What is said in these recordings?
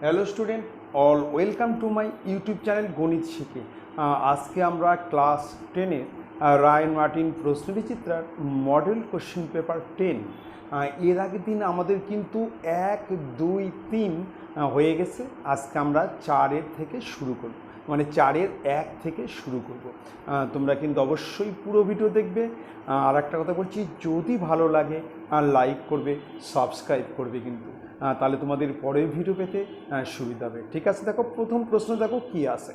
Hello student, all welcome to my YouTube channel গণিত শিখে। আজকে আমরা ক্লাস 10-এ রায়ন মার্টিন প্রশ্নবিচিত্রার মডেল কোশ্চেন পেপার 10 এর আগের দিন আমাদের কিন্তু 1, 2, 3 হয়ে গেছে। আজকে আমরা 4-এর থেকে শুরু করব, মানে 4-এর 1 থেকে শুরু করব। তোমরা কিন্তু অবশ্যই পুরো ভিডিও দেখবে। আর একটা কথা বলছি, যদি ভালো লাগে লাইক করবে, সাবস্ক্রাইব করবে কিন্তু, তাহলে তোমাদের পরের ভিডিও পেতে সুবিধা হবে। ঠিক আছে, দেখো প্রথম প্রশ্ন দেখো কি আছে।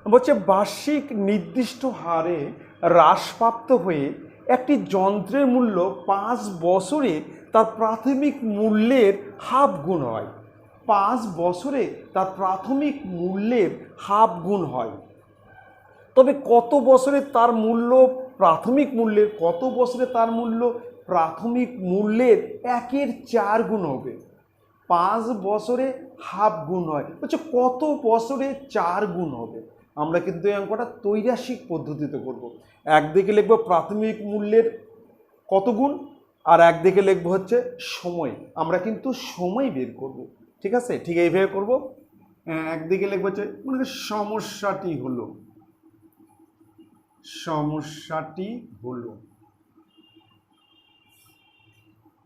বলছে বার্ষিক নির্দিষ্ট হারে হ্রাসপ্রাপ্ত হয়ে একটি যন্ত্রের মূল্য 5 বছরে তার প্রাথমিক মূল্যের হাফ গুণ হয়। 5 বছরে তার প্রাথমিক মূল্যের হাফ গুণ হয়। তবে কত বছরে তার মূল্য প্রাথমিক মূল্যের প্রাথমিক মূল্যের 1/4 গুণ হবে। 5 বছরে হাফ গুণ হয়, বলছে কত বছরে 4 গুণ হবে। আমরা কিন্তু এই অঙ্কটা ত্রৈরাসিক পদ্ধতিতে করব। একদিকে লিখবো প্রাথমিক মূল্যের কত গুণ, আর একদিকে লিখবো হচ্ছে সময়। আমরা কিন্তু সময় বের করব। ঠিক আছে, ঠিক এইভাবে করব। একদিকে লিখবো হচ্ছে সমস্যাটি হলো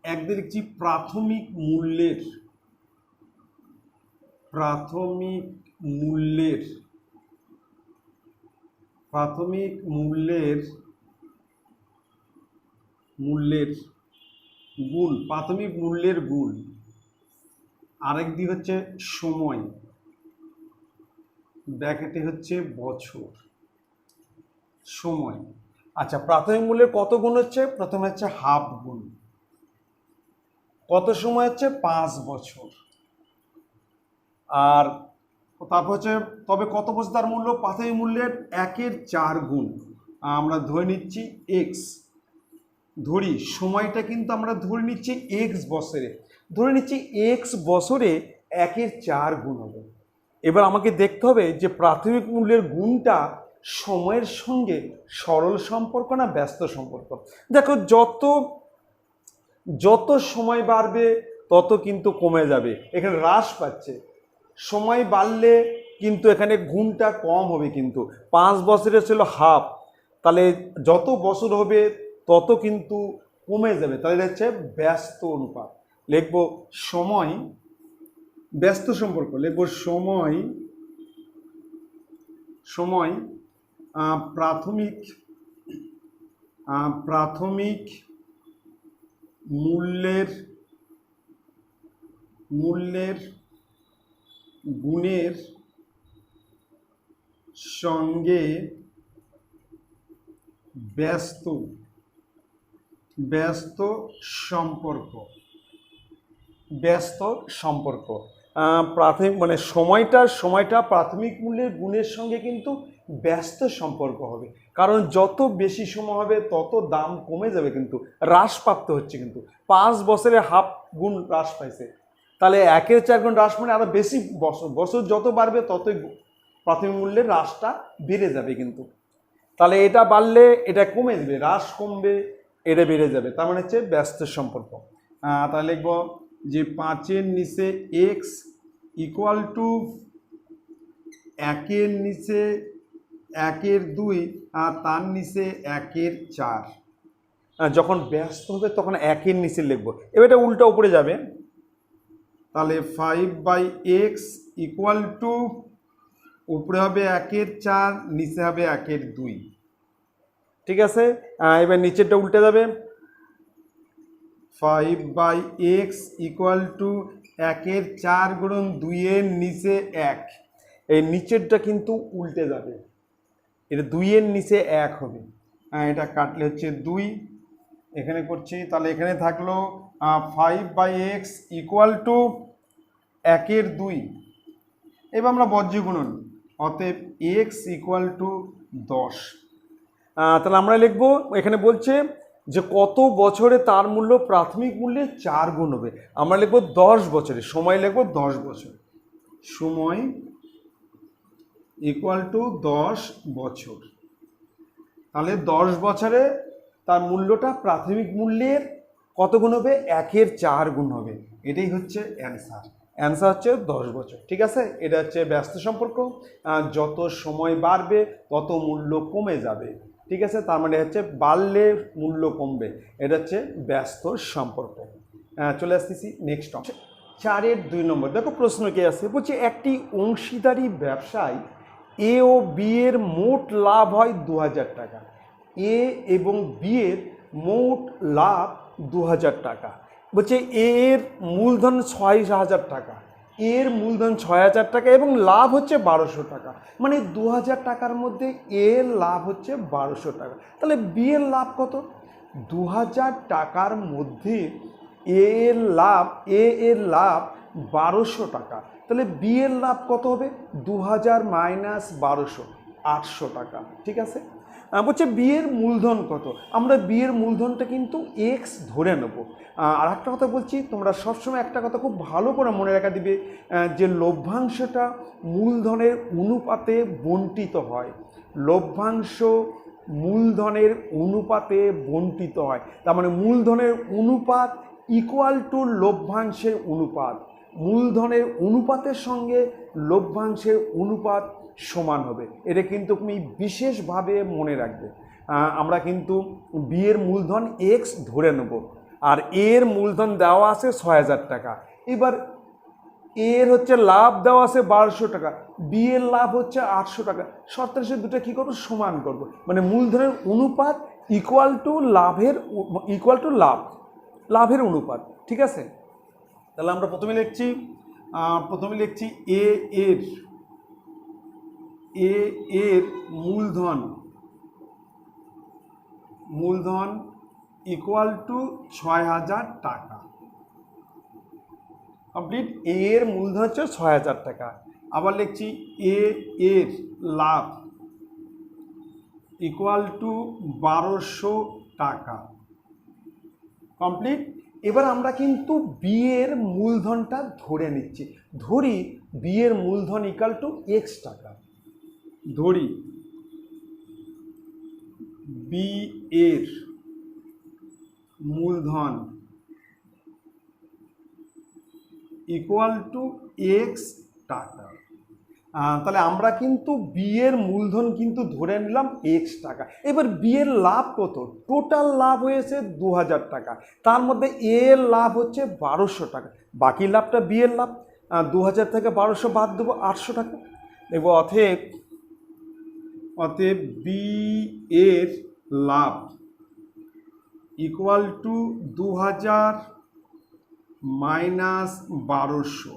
একদিকে লিখছি প্রাথমিক মূল্যের গুণ, প্রাথমিক মূল্যের গুণ। আরেক দিক হচ্ছে সময়, ব্র্যাকেটে হচ্ছে বছর। সময়, আচ্ছা প্রাথমিক মূল্যের কত গুণ হচ্ছে? প্রথমে হচ্ছে হাফ গুণ। কত সময় হচ্ছে? 5 বছর। আর তারপর হচ্ছে তবে কত বছর তার মূল্য? প্রাথমিক মূল্যের 1/4 গুণ। আমরা ধরে নিচ্ছি এক্স, ধরি সময়টা কিন্তু আমরা ধরে নিচ্ছি এক্স বছরে, ধরে নিচ্ছি এক্স বছরে 1/4 গুণ হবে। এবার আমাকে দেখতে হবে যে প্রাথমিক মূল্যের গুণটা সময়ের সঙ্গে সরল সম্পর্ক না ব্যস্ত সম্পর্ক। দেখো যত সময় বাড়বে তত কিন্তু কমে যাবে, এখানে হ্রাস পাচ্ছে। সময় বাড়লে কিন্তু এখানে গুণটা কম হবে, কিন্তু 5 বছরের ছিল হাফ, তাহলে যত বছর হবে তত কিন্তু কমে যাবে, তাহলে হচ্ছে ব্যস্ত অনুপাত। লিখব সময়, ব্যস্ত সম্পর্ক লিখব সময় প্রাথমিক মূল্যের গুণের সঙ্গে ব্যস্ত সম্পর্ক। প্রাথমিক মানে সময়টা প্রাথমিক মূল্যের গুণের সঙ্গে কিন্তু ব্যস্ত সম্পর্ক হবে, কারণ যত বেশি সময় হবে তত দাম কমে যাবে, কিন্তু হ্রাসপ্রাপ্ত হচ্ছে। কিন্তু 5 বছরে হাফ গুণ হ্রাস পাইছে, তাহলে 1/4 গুণ হ্রাস মানে আরো বেশি বছর যত বাড়বে ততই প্রাথমিক মূল্যের হ্রাসটা বেড়ে যাবে। কিন্তু তাহলে এটা বাড়লে এটা কমে যাবে, হ্রাস কমবে, এটা বেড়ে যাবে, তার মানে হচ্ছে ব্যস্ত সম্পর্ক। তাহলে লিখব যে 5-এর নিচে এক্স ইকুয়াল টু 1-এর নিচে 1/2 আর তার নিচে 1/4। যখন ব্যস্ত হবে তখন 1-এর নিচে লিখবো। এবার এটা উল্টা উপরে যাবে, তাহলে 5/x ইকুয়াল টু উপরে হবে 1/4, নিচে হবে 1/2। ঠিক আছে, এবার নিচেরটা উল্টে যাবে, 5/x ইকুয়াল টু 1/4 গুণন 2-এর নিচে 1। এই নিচেরটা কিন্তু উল্টে যাবে, এটা 2-এর নিচে 1 হবে। এটা কাটলে হচ্ছে 2, এখানে করছি, তাহলে এখানে থাকলো 5/x ইকুয়াল টু 1/2। এবার আমরা বজ্র গুণন, অতএব x ইকুয়াল টু 10। তাহলে আমরা লিখবো, এখানে বলছে যে কত বছরে তার মূল্য প্রাথমিক মূল্যের 4 গুণ হবে। আমরা লিখবো 10 বছরে, সময় লিখবো 10 বছর, সময় ইকুয়াল টু 10 বছর। তাহলে 10 বছরে তার মূল্যটা প্রাথমিক মূল্যের কত গুণ হবে? 1/4 গুণ হবে। এটাই হচ্ছে অ্যান্সার। অ্যান্সার হচ্ছে 10 বছর। ঠিক আছে, এটা হচ্ছে ব্যস্ত সম্পর্ক। যত সময় বাড়বে তত মূল্য কমে যাবে। ঠিক আছে, তার মানে হচ্ছে বাড়লে মূল্য কমবে, এটা হচ্ছে ব্যস্ত সম্পর্ক। চলে আসতেছি নেক্সট অপশন 4-এর 2 নম্বর। দেখো প্রশ্ন কি আছে, বলছে একটি অংশীদারি ব্যবসায় এ ও বি এর মোট লাভ হয় 2000 টাকা। এ এবং বি এর মোট লাভ 2000 টাকা। বলছে এ এর মূলধন 6000 টাকা, এর মূলধন 6000 টাকা এবং লাভ হচ্ছে 1200 টাকা। মানে 2000 টাকার মধ্যে এর লাভ হচ্ছে 1200 টাকা। তাহলে বি এর লাভ কত? 2000 টাকার মধ্যে এর লাভ 1200 টাকা। তাহলে বি এর লাভ কত হবে? 2000 মাইনাস 1200, 800 টাকা। ঠিক আছে, বলছে বি এর মূলধন কত? আমরা বি এর মূলধনটা কিন্তু এক্স ধরে নেব। আর একটা কথা বলছি, তোমরা সবসময় একটা কথা খুব ভালো করে মনে রাখা দিবে, যে লভ্যাংশটা মূলধনের অনুপাতে বণ্টিত হয়। লভ্যাংশ মূলধনের অনুপাতে বণ্টিত হয়, তার মানে মূলধনের অনুপাত ইকুয়াল টু লভ্যাংশের অনুপাত। মূলধনের অনুপাতের সঙ্গে লভ্যাংশের অনুপাত সমান হবে, এটা কিন্তু তুমি বিশেষভাবে মনে রাখবে। আমরা কিন্তু বি এর মূলধন এক্স ধরে নেব, আর এর মূলধন দেওয়া আছে 6000 টাকা। এবার এর হচ্ছে লাভ দেওয়া আছে 1200 টাকা, বি এর লাভ হচ্ছে 800 টাকা। শর্তের সে দুটো কী করবো? সমান করব, মানে মূলধনের অনুপাত ইকুয়াল টু লাভের অনুপাত। ঠিক আছে, তাহলে আমরা প্রথমে লিখছি এ এর মূলধন ইকুয়াল টু 6000 টাকা। কমপ্লিট। এর মূলধন হচ্ছে 6000 টাকা। আবার লিখছি এর লাভ ইকুয়াল টু 1200 টাকা। কমপ্লিট। এবার আমরা কিন্তু বি এর মূলধনটা ধরে নিচ্ছি। ধরি বি এর মূলধন ইকুয়াল টু এক্স টাকা। ধরি বি এর মূলধন ইকুয়াল টু এক্স টাকা। তাহলে আমরা কিন্তু বি এর মূলধন কিন্তু ধরে নিলাম এক্স টাকা। এবার বি এর লাভ কত? টোটাল লাভ হয়েছে 2000 টাকা, তার মধ্যে এর লাভ হচ্ছে 1200 টাকা। বাকি লাভটা বি এর লাভ, 2000 থেকে 1200 বাদ দেবো, 800 টাকা। দেখবো অতএব বি এর লাভ ইকুয়াল টু 2000 মাইনাস 1200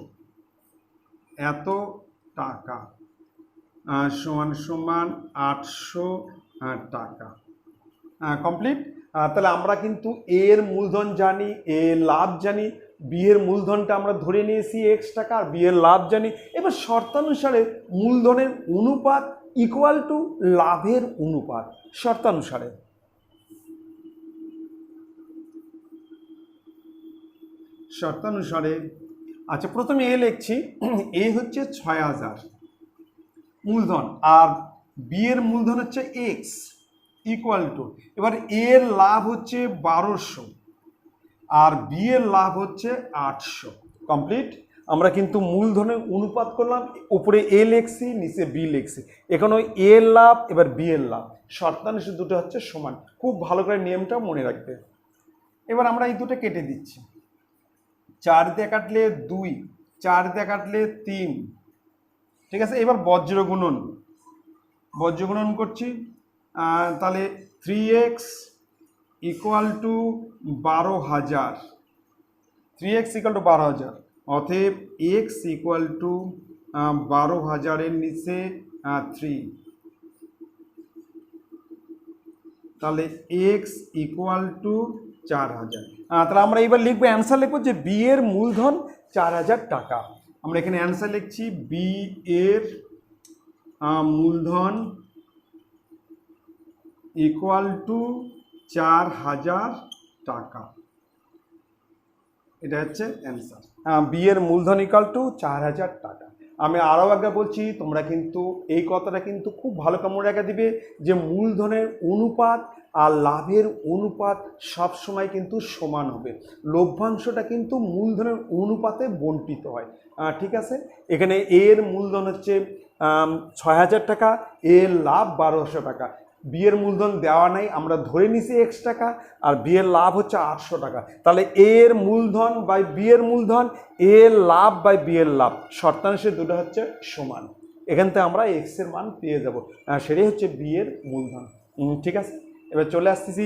এত টাকা সমান 800 টাকা। কমপ্লিট। তাহলে আমরা কিন্তু এর মূলধন জানি, এর লাভ জানি, বি এর মূলধনটা আমরা ধরে নিয়েছি এক্স টাকা, আর বি এর লাভ জানি। এবার শর্তানুসারে মূলধনের অনুপাত ইকুয়াল টু লাভের অনুপাত, শর্তানুসারে। আচ্ছা, প্রথমে এ লিখছি, এ হচ্ছে 6000 মূলধন, আর বি এর মূলধন হচ্ছে এক্স ইকুয়াল টু, এবার এর লাভ হচ্ছে 1200 আর বি এর লাভ হচ্ছে 800। কমপ্লিট। আমরা কিন্তু মূলধনের অনুপাত করলাম, উপরে এ লিখছি, নিচে বি লিখছি। এখানে এ এর লাভ, এবার বি এর লাভ, শর্তানুসারে দুটো হচ্ছে সমান। খুব ভালো করে নিয়মটা মনে রাখবে। এবার আমরা এই দুটো কেটে দিচ্ছি। 4 দিয়ে কাটলে 2, 4 দিয়ে কাটলে 3। ঠিক আছে, এবার বজ্র গুণন করছি। তাহলে 3x equal to 12000, 3x equal to 12000। অতএব x ইকুয়াল টু 12000-এর নিচে 3, তাহলে x ইকুয়াল টু 4000। তাহলে আমরা এবার লিখবো, অ্যান্সার লিখবো যে বি এর মূলধন 4000 টাকা। আমরা এখানে অ্যান্সার লিখছি বি এর মূলধন ইকুয়াল টু 4000 টাকা। এটা হচ্ছে অ্যান্সার। বি এর মূলধন ইকুয়াল টু 4000 টাকা। আমি আরও একবার বলছি, তোমরা কিন্তু এই কথাটা কিন্তু খুব ভালো করে মনে রাখা দিবে যে মূলধনের অনুপাত আর লাভের অনুপাত সবসময় কিন্তু সমান হবে। লভ্যাংশটা কিন্তু মূলধনের অনুপাতে বণ্টিত হয়। ঠিক আছে, এখানে এ এর মূলধন হচ্ছে ৬,০০০ টাকা, এ এর লাভ ১২০০ টাকা। বি এর মূলধন দেওয়া নাই, আমরা ধরে নিছি X টাকা, আর বি এর লাভ হচ্ছে ৮০০ টাকা। তাহলে এ এর মূলধন বাই বি এর মূলধন, এ এর লাভ বাই বি এর লাভ, শর্তাংশে দুটো হচ্ছে সমান। এখান থেকে আমরা এক্স এর মান পেয়ে যাব, সেটাই হচ্ছে বি এর মূলধন। ঠিক আছে, এবার চলে আসতেছি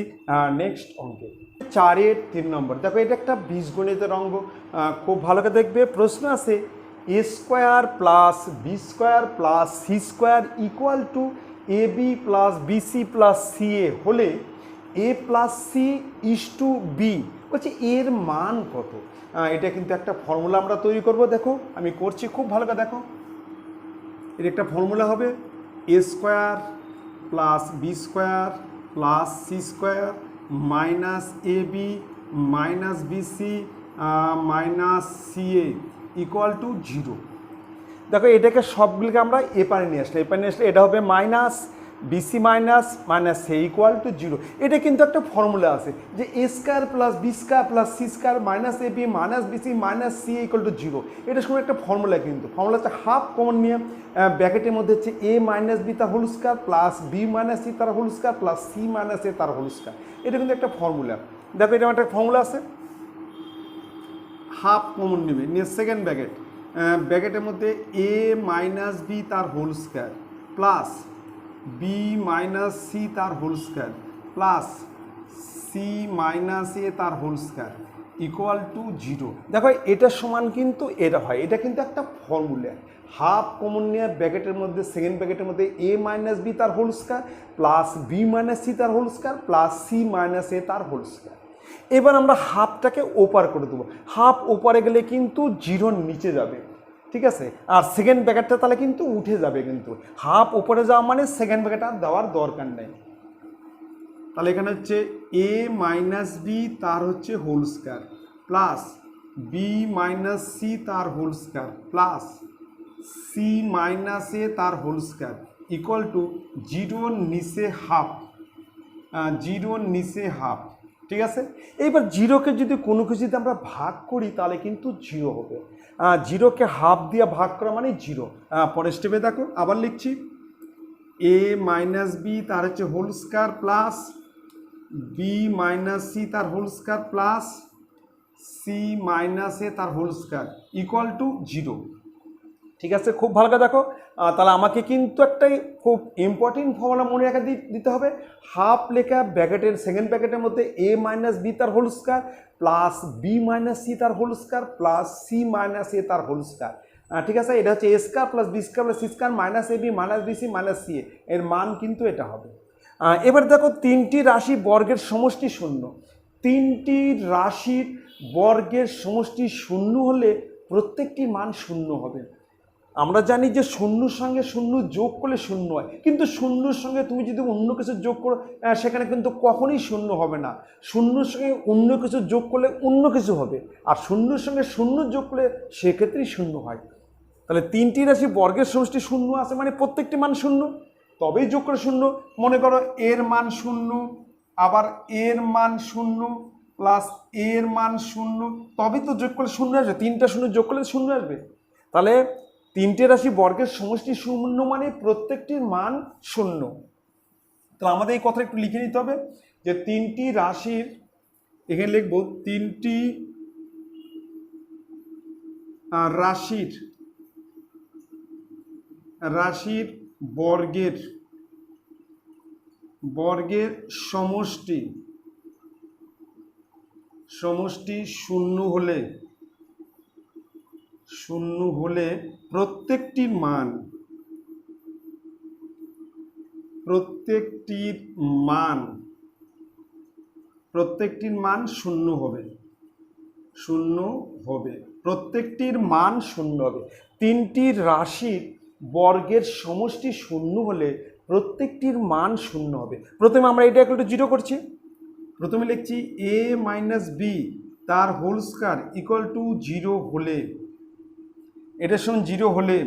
নেক্সট অঙ্কে। 4-এর 3 নম্বর। দেখো এটা একটা বীজগণিতের অঙ্ক, খুব ভালো করে দেখবে। প্রশ্ন আছে A square plus B square plus C square equal to A B plus BC plus C A হলে A plus C is two B, বলছে এর মান কত? এটা কিন্তু একটা ফর্মুলা আমরা তৈরি করব। দেখো আমি করছি, খুব ভালো করে দেখো। এর একটা ফর্মুলা হবে A square plus B square plus C square minus A B minus BC minus C A equal to 0। দেখো এটাকে সবগুলিকে আমরা এ পারে নিয়ে আসলে, এটা হবে minus BC minus minus C equal to 0। এটা কিন্তু একটা ফর্মুলা আছে যে A square plus B square plus C square minus A B minus BC minus C equal to 0। এটা সময় একটা ফর্মুলা, কিন্তু ফর্মুলা হচ্ছে হাফ কমন নিয়ে ব্র্যাকেটের মধ্যে হচ্ছে এ মাইনাস বি তার whole square plus B minus C তার whole square plus C minus A তার হোল স্কোয়ার। এটা কিন্তু একটা ফর্মুলা। দেখো এটা একটা ফর্মুলা আছে, হাফ কমন নেবে নিয়ে সেকেন্ড ব্র্যাকেটের মধ্যে এ মাইনাস বি তার whole square plus B minus C তার whole square plus C minus A তার হোল স্কোয়ার ইকুয়াল টু 0। দেখো এটার সমান কিন্তু এটা হয়, এটা কিন্তু একটা ফর্মুলা। হাফ কমন নিয়ে ব্র্যাকেটের মধ্যে সেকেন্ড ব্র্যাকেটের মধ্যে এ মাইনাস বি তার whole square plus B minus C তার whole square plus C minus A তার হোল স্কোয়ার। এবার আমরা হাফটাকে ওপার করে দেবো, হাফ ওপারে গেলে কিন্তু 0 নিচে যাবে, ঠিক আছে। আর সেকেন্ড ব্র্যাকেটটা তাহলে কিন্তু উঠে যাবে, কিন্তু হাফ ওপরে যাওয়া মানে সেকেন্ড ব্র্যাকেটটা দেওয়ার দরকার নেই। তাহলে এখানে হচ্ছে এ মাইনাস বি তার হচ্ছে whole square plus B minus C তার whole square plus C minus A তার হোল স্কোয়ার ইকুয়াল টু 0 নিচে হাফ, 0 নিচে হাফ, ঠিক আছে। এইবার 0কে যদি কোনো কিছুতে আমরা ভাগ করি তাহলে কিন্তু 0 হবে। 0কে হাফ দিয়ে ভাগ করা মানে 0। পরের স্টেপে দেখো আবার লিখছি এ মাইনাস বি তার হচ্ছে whole square plus B minus C তার whole square plus C minus A তার হোল স্কোয়ার ইকুয়াল টু 0, ঠিক আছে। খুব ভালো করে দেখো, তাহলে আমাকে কিন্তু একটাই খুব ইম্পর্টেন্ট ফর্মুলা মনে রাখা দিতে হবে। হাফ লেখা ব্র্যাকেটের সেকেন্ড ব্র্যাকেটের মধ্যে এ মাইনাস বি তার whole square plus B minus C তার whole square plus C minus A তার হোল স্কোয়ার, ঠিক আছে। এটা হচ্ছে A square plus B square plus C square minus A B minus B C minus C এর মান কিন্তু এটা হবে। এবার দেখো 3টি রাশি বর্গের সমষ্টি 0। 3টি রাশির বর্গের সমষ্টি 0 হলে প্রত্যেকটি মান 0 হবে। আমরা জানি যে 0-র সঙ্গে 0 যোগ করলে 0 হয়, কিন্তু 0-র সঙ্গে তুমি যদি অন্য কিছু যোগ করো সেখানে কিন্তু কখনোই 0 হবে না। 0-র সঙ্গে অন্য কিছু যোগ করলে অন্য কিছু হবে, আর 0-র সঙ্গে 0 যোগ করলে সেক্ষেত্রেই 0 হয়। তাহলে 3টি রাশি বর্গের সমষ্টি 0 আছে মানে প্রত্যেকটি মান 0, তবেই যোগ করে 0। মনে করো এর মান 0, আবার এর মান 0 প্লাস এর মান 0, তবেই তো যোগ করলে 0 আসবে। 3টা 0 যোগ করলে 0 আসবে। তাহলে 3টে রাশি বর্গের সমষ্টি 0 মানে প্রত্যেকটির মান 0। তাহলে আমাদের এই কথা একটু লিখে নিতে হবে যে 3টি রাশির, এখানে লিখব 3টি রাশির বর্গের সমষ্টি 0 হলে প্রত্যেকটির মান 0 হবে, প্রত্যেকটির মান 0 হবে। 3টি রাশির বর্গের সমষ্টি 0 হলে প্রত্যেকটির মান 0 হবে। প্রথমে আমরা এটা একটু 0 করছি, প্রথমে লিখছি এ মাইনাস বি তার হোল স্কোয়ার ইকুয়াল টু 0 হলে, এটার সমান 0 হলে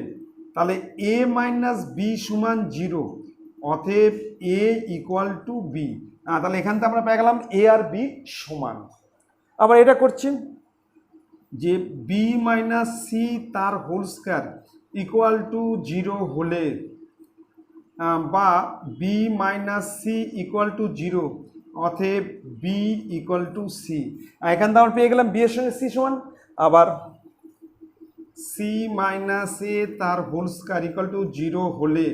তাহলে এ মাইনাস বি সমান 0, অতএব এ ইকুয়াল টু বি। তাহলে এখান থেকে আমরা পেয়ে গেলাম এ আর বি সমান। আবার এটা করছি, যে বি মাইনাস সি তার হোল স্কয়ার ইকুয়াল টু 0 হলে বা B minus C equal to 0, অতএব বি ইকুয়াল টু সি। এখান থেকে আমরা পেয়ে গেলাম বি এর সঙ্গে সি সমান, আবার সি মাইনাস এ তার হোল স্কয়ার ইকুয়াল টু 0 হলে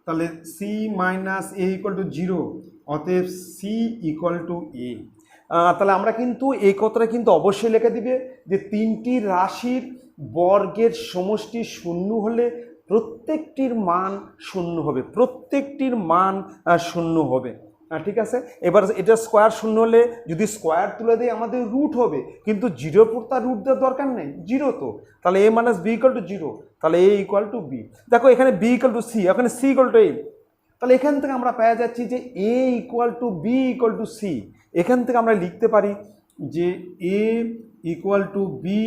তাহলে C minus A equal to 0, অতএব সি ইকুয়াল টু এ। তাহলে আমরা কিন্তু এই কথাটা কিন্তু অবশ্যই লিখে দিবে যে তিনটি রাশির বর্গের সমষ্টি শূন্য হলে প্রত্যেকটির মান শূন্য হবে, প্রত্যেকটির মান শূন্য হবে। ঠিক আছে, এবার এটা স্কোয়ার শূন্য হলে যদি স্কোয়ার তুলে দিই আমাদের রুট হবে, কিন্তু জিরোর পর তার রুট দেওয়ার দরকার নেই, জিরো তো, তাহলে A minus B equal to 0, তাহলে এ ইকুয়াল টু বি। দেখো এখানে বি ইকুয়াল টু সি, এখানে সি ইকুয়াল টু এ, তাহলে এখান থেকে আমরা পেয়ে যাচ্ছি যে A equal to B equal to C. এখান থেকে আমরা লিখতে পারি যে A equal to B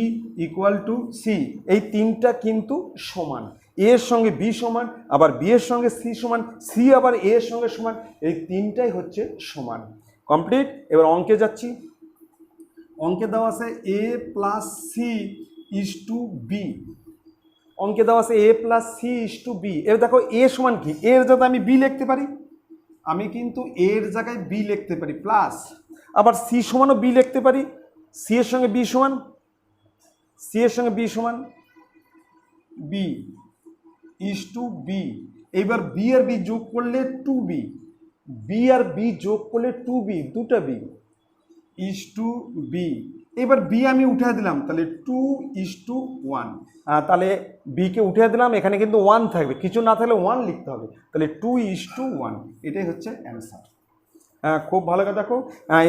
equal to C, এই তিনটা কিন্তু সমান, এর সঙ্গে বি সমান, আবার বি এর সঙ্গে সি সমান, সি আবার এ এর সঙ্গে সমান, এই তিনটাই হচ্ছে সমান। কমপ্লিট। এবার অঙ্কে যাচ্ছি। অঙ্কে দেওয়া আছে A plus C is two B, অঙ্কে দেওয়া আছে A plus C is two B. এবার দেখো এ সমান কি, এর জায়গায় আমি বি লিখতে পারি, আমি কিন্তু এর জায়গায় বি লিখতে পারি প্লাস, আবার সি সমানও বি লিখতে পারি, সি এর সঙ্গে বি সমান, সি এর সঙ্গে বি সমান বি ইজ টু বি। এইবার বি আর বি যোগ করলে 2b, বি আর বি যোগ করলে 2b, দুটা বি ইজ টু বি। এবার বি আমি উঠে দিলাম, তাহলে 2:1, তাহলে বিকে উঠে দিলাম, এখানে কিন্তু 1 থাকবে, কিছু না থাকলে 1 লিখতে হবে, তাহলে 2:1, এটাই হচ্ছে অ্যান্সার। খুব ভালো কথা। দেখো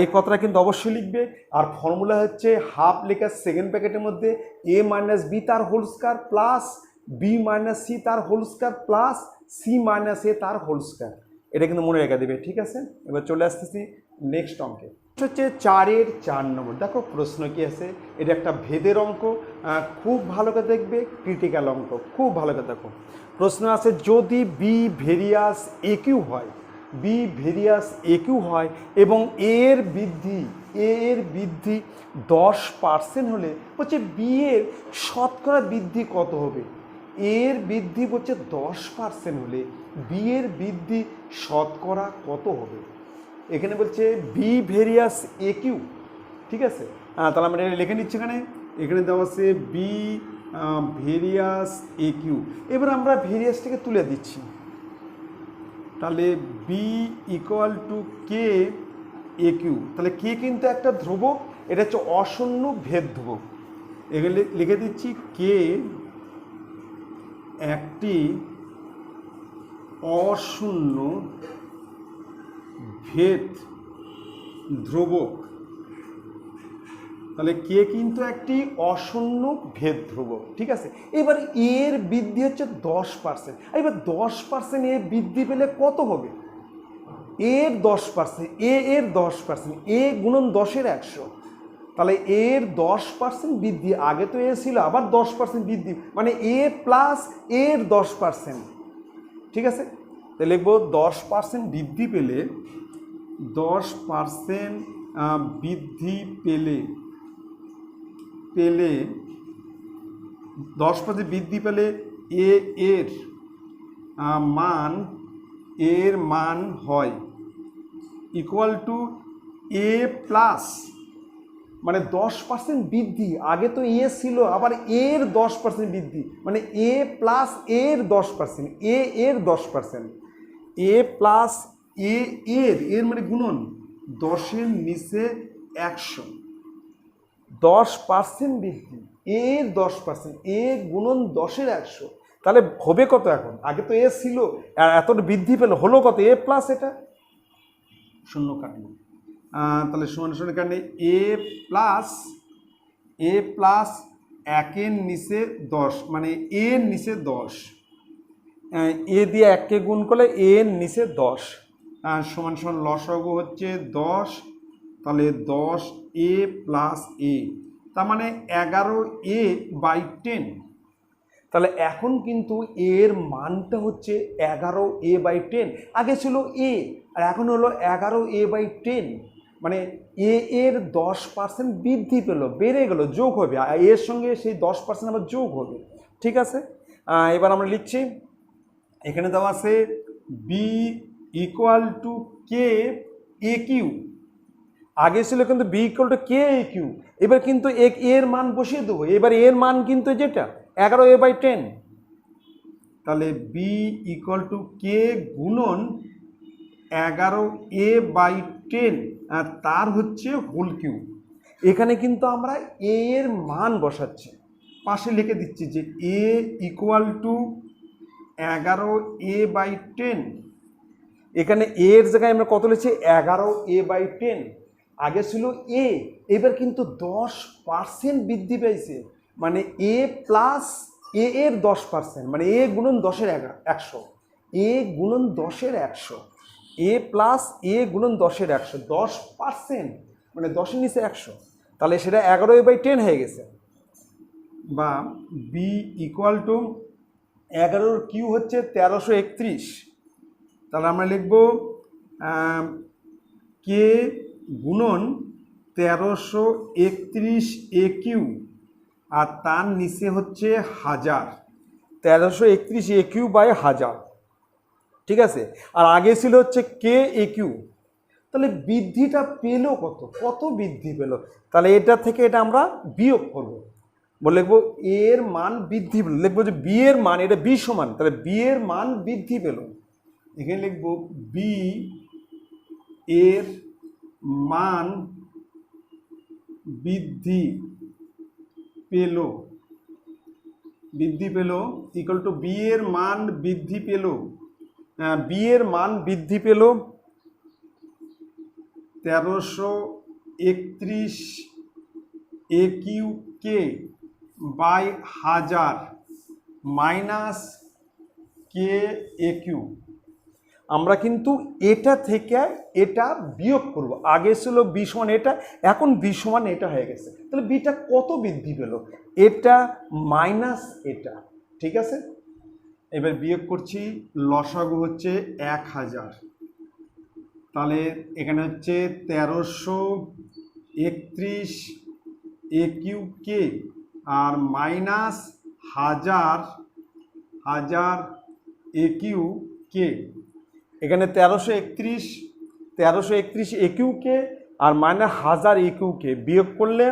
এই কথাটা কিন্তু অবশ্যই লিখবে। আর ফর্মুলা হচ্ছে হাফ লেখার সেকেন্ড প্যাকেটের মধ্যে এ মাইনাস বি তার whole square plus B minus C তার whole square plus C minus A তার হোল স্কয়ার, এটা কিন্তু মনে রেখে দেবে। ঠিক আছে, এবার চলে আসতেছি নেক্সট অঙ্কে, হচ্ছে 4-এর 4 নম্বর। দেখো প্রশ্ন কি আছে, এটা একটা ভেদের অঙ্ক, খুব ভালো করে দেখবে, ক্রিটিক্যাল অঙ্ক, খুব ভালো করে দেখো। প্রশ্ন আছে যদি বি ভেরিয়াস এ কিউ হয়, বি ভেরিয়াস এ কিউ হয় এবং এর বৃদ্ধি 10% হলে হচ্ছে বি এর শতকরা বৃদ্ধি কত হবে। এর বৃদ্ধি হচ্ছে 10% হলে বি এর বৃদ্ধি শতকরা কত হবে। এখানে বলছে বি ভেরিয়াস এ কিউ, ঠিক আছে, তাহলে আমরা এটা লিখে নিচ্ছি। এখানে দেওয়া আছে বি ভেরিয়াস এ কিউ। এবার আমরা ভেরিয়াসটাকে তুলে দিচ্ছি, তাহলে B equal to K A Q. তাহলে কে কিন্তু একটা ধ্রুবক, এটা হচ্ছে অশূন্য ভেদ ধ্রুবক। এখানে লিখে দিচ্ছি কে একটি অশূন্য ভেদ ধ্রুবক। তাহলে কে কিন্তু একটি অশূন্য ভেদ ধ্রুবক, ঠিক আছে। এবার এর বৃদ্ধি হচ্ছে 10%। এবার 10% এ বৃদ্ধি পেলে কত হবে? এর 10%, এর 10%, এ গুণন 10-এর 100, তাহলে এর 10% বৃদ্ধি, আগে তো এ ছিল আবার 10% বৃদ্ধি, মানে এ প্লাস এর 10%, ঠিক আছে। তো লিখবো 10% বৃদ্ধি পেলে, 10% বৃদ্ধি পেলে 10% বৃদ্ধি পেলে এর মান হয় ইকুয়াল টু এ প্লাস, মানে 10% বৃদ্ধি, আগে তো এ ছিল আবার এর 10% বৃদ্ধি, মানে এ প্লাস এর 10%, এর 10%, এ প্লাস এর মানে গুণন 10-এর নিচে 100, 10% বৃদ্ধি, এর 10%, এ গুণন 10-এর 100, তাহলে হবে কত? এখন আগে তো এ ছিল আর এতটা বৃদ্ধি পেল, হলো কত? এ প্লাস এটা শূন্য কাটলো, তাহলে সমান কারণে এ প্লাস 1-এর নিচে 10, মানে এর নিচে 10, এ দিয়ে 1-কে গুণ করলে এর নিচে 10, সমান লসাগু হচ্ছে 10, তাহলে 10 এ প্লাস এ, তার মানে 11a/10। তাহলে এখন কিন্তু এর মানটা হচ্ছে 11a/10, আগে ছিল এ আর এখন হলো 11a/10, মানে এ এর 10% বৃদ্ধি পেলো, বেড়ে গেল, যোগ হবে, আর এর সঙ্গে সেই 10% আবার যোগ হবে। ঠিক আছে, এবার আমরা লিখছি, এখানে দেওয়া আছে B equal to K A Q. আগে ছিল কিন্তু B equal to K A Q, এবার কিন্তু এর মান বসিয়ে দেবো। এবার এর মান কিন্তু যেটা 11a/10, তাহলে বি ইকুয়াল টু কে গুণন 11a/10 আর তার হচ্ছে হোল কিউব। এখানে কিন্তু আমরা এ এর মান বসাচ্ছি, পাশে লিখে দিচ্ছি যে এ ইকুয়াল টু 11a/10। এখানে এর জায়গায় আমরা কত লিখছি 11a/10, আগে ছিল এ, এবার কিন্তু 10% বৃদ্ধি পেয়েছে, মানে এ প্লাস এ এর 10%, মানে এ গুণন 10-এর 100, এ গুণন 10-এর 100, এ প্লাস এ গুণন 10-এর 100, 10% মানে 10-এর নিচে 100, তাহলে সেটা 11a/10 হয়ে গেছে। বা বি ইকুয়াল টু 11-র কিউ হচ্ছে 1331, তাহলে আমরা লিখব কে গুণন 1331 কিউ আর তার নিচে হচ্ছে 1000, 1331 কিউ বাই 1000। ঠিক আছে, আর আগে ছিল হচ্ছে কে এ কিউ। তাহলে বৃদ্ধিটা পেলো কত, কত বৃদ্ধি পেলো? তাহলে এটা থেকে এটা আমরা বিয়োগ করব, বলে লিখবো এর মান বৃদ্ধি পেল, লিখবো যে বি এর মান, এটা বি সমান, তাহলে বি এর মান বৃদ্ধি পেল। এখানে লিখবো বি এর মান বৃদ্ধি পেল, বৃদ্ধি পেল ইকুয়াল টু বি এর মান বৃদ্ধি পেল, বি এর মান বৃদ্ধি পেল 1331 A Q K by 1000 minus K A Q. আমরা কিন্তু এটা থেকে এটা বিয়োগ করব, আগে ছিল বি সমান এটা, এখন বি সমান এটা হয়ে গেছে, তাহলে বিটা কত বৃদ্ধি পেল? এটা মাইনাস এটা। ঠিক আছে, এবার বিয়োগ করছি, লসাগু হচ্ছে 1000, তাহলে এখানে হচ্ছে 1331 A Q K R minus 1000 A Q কে। এখানে 1331 A Q K R minus 1000 A Q কে বিয়োগ করলে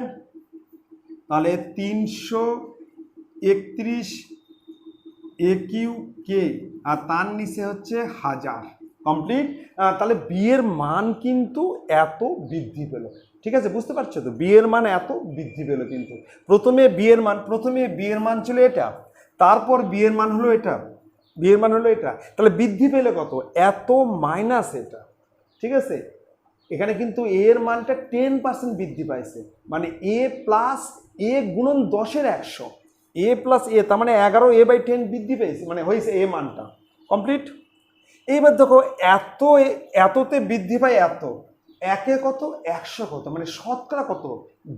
তাহলে 331 এ কিউ কে আর তার নিচে হচ্ছে 1000। কমপ্লিট। তাহলে বি এর মান কিন্তু এত বৃদ্ধি পেল। ঠিক আছে, বুঝতে পারছো তো, বি এর মান এত বৃদ্ধি পেল। কিন্তু প্রথমে বি এর মান ছিল এটা, তারপর বি এর মান হলো এটা, বি এর মান হলো এটা, তাহলে বৃদ্ধি পেলে কত? এত মাইনাস এটা। ঠিক আছে, এখানে কিন্তু এ এর মানটা 10% বৃদ্ধি পাইছে, মানে এ প্লাস এ গুণন 10-এর 100, এ প্লাস এ, তার মানে 11a/10 বৃদ্ধি পেয়েছে, মানে হয়েছে এ মানটা। কমপ্লিট। এইবার দেখো এততে বৃদ্ধি পায় এত, একে কত 100 কত, মানে শতকরা কত,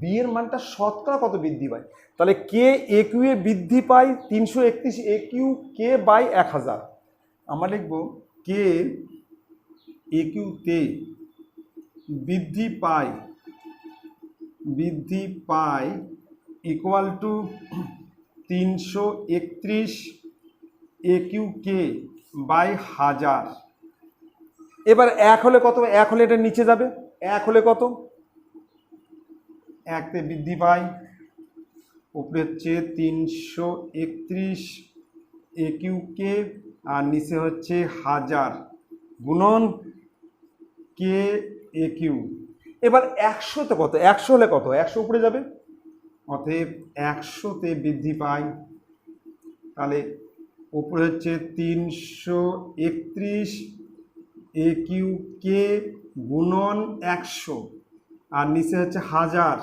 বি এর মানটা শতকরা কত বৃদ্ধি পায়? তাহলে কে এ কিউ এ বৃদ্ধি পায় 331 এ কিউ কে বাই 1000। আমরা লিখব কে এ কিউতে বৃদ্ধি পায় equal to 331 A Q K by 1000। এবার 1 হলে কত? 1 হলে এটা নিচে যাবে, 1 হলে কত? 1তে বৃদ্ধি পায়, উপরে হচ্ছে 331 এ কিউ কে আর নিচে হচ্ছে 1000 গুণন কে এ কিউ। এবার 100তে কত? 100 হলে কত? 100 উপরে যাবে, অতএব 100তে বৃদ্ধি পায়, তাহলে উপরে হচ্ছে 331 এ কিউ কে গুণন 100 আর নিচে হচ্ছে 1000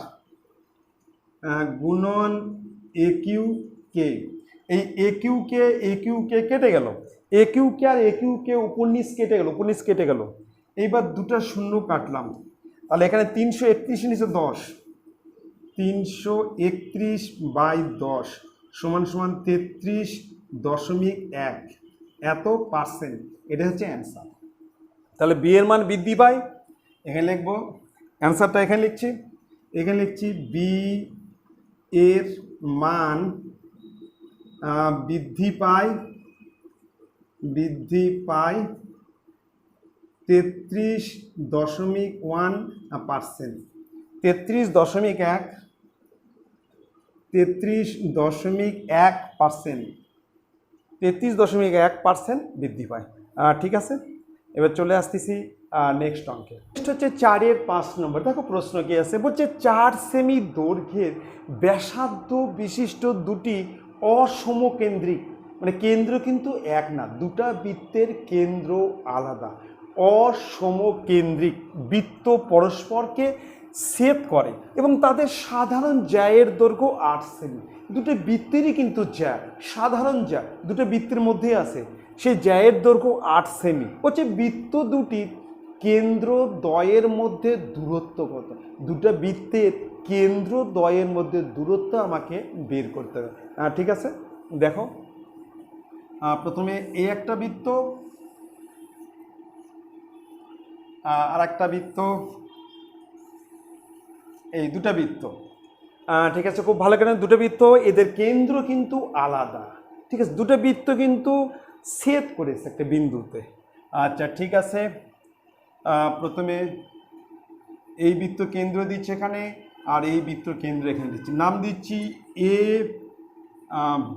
গুণন এ কিউ কে। এই এ কিউ কে কেটে গেল, এ কিউ কে আর এ কিউ কে উপর নিচ কেটে গেল, এইবার দুটো শূন্য কাটলাম, তাহলে এখানে 331 নিচে 10, 331/10 সমান সমান 33.1 এত %। এটা হচ্ছে অ্যান্সার। তাহলে বি এর মান বৃদ্ধি পায়, এখানে লিখবো অ্যান্সারটা এখানে লিখছি বি এর মান বৃদ্ধি পায় 33.1%। 33.1% বৃদ্ধি পায়। ঠিক আছে, এবার চলে আসতেছি নেক্সট অঙ্কে। নেক্সট হচ্ছে 4-এর 5 নম্বর। দেখো প্রশ্ন কি আছে, বলছে 4 সেমি দৈর্ঘ্যের ব্যাসার্ধ বিশিষ্ট দুটি অসমকেন্দ্রিক, মানে কেন্দ্র কিন্তু এক না, দুটা বৃত্তের কেন্দ্র আলাদা, অসমকেন্দ্রিক বৃত্ত পরস্পরকে ছেদ করে এবং তাদের সাধারণ জ্যায়ের দৈর্ঘ্য 8 সেমি। দুটো বৃত্তেরই কিন্তু জ্যা, সাধারণ জ্যা দুটো বৃত্তের মধ্যেই আছে, সেই জ্যায়ের দৈর্ঘ্য 8 সেমি। হচ্ছে বৃত্ত দুটির কেন্দ্র দ্বয়ের মধ্যে দূরত্ব কত? দুটো বৃত্তের কেন্দ্র দ্বয়ের মধ্যে দূরত্ব আমাকে বের করতে হবে। ঠিক আছে, দেখো প্রথমে এই একটা বৃত্ত আর একটা বৃত্ত, এই দুটা বৃত্ত, ঠিক আছে, খুব ভালো করে দুটো বৃত্ত, এদের কেন্দ্র কিন্তু আলাদা। ঠিক আছে, দুটো বৃত্ত কিন্তু ছেদ করেছে একটা বিন্দুতে। আচ্ছা ঠিক আছে, প্রথমে এই বৃত্ত কেন্দ্র দিচ্ছে এখানে আর এই বৃত্ত কেন্দ্র এখানে দিচ্ছি, নাম দিচ্ছি এ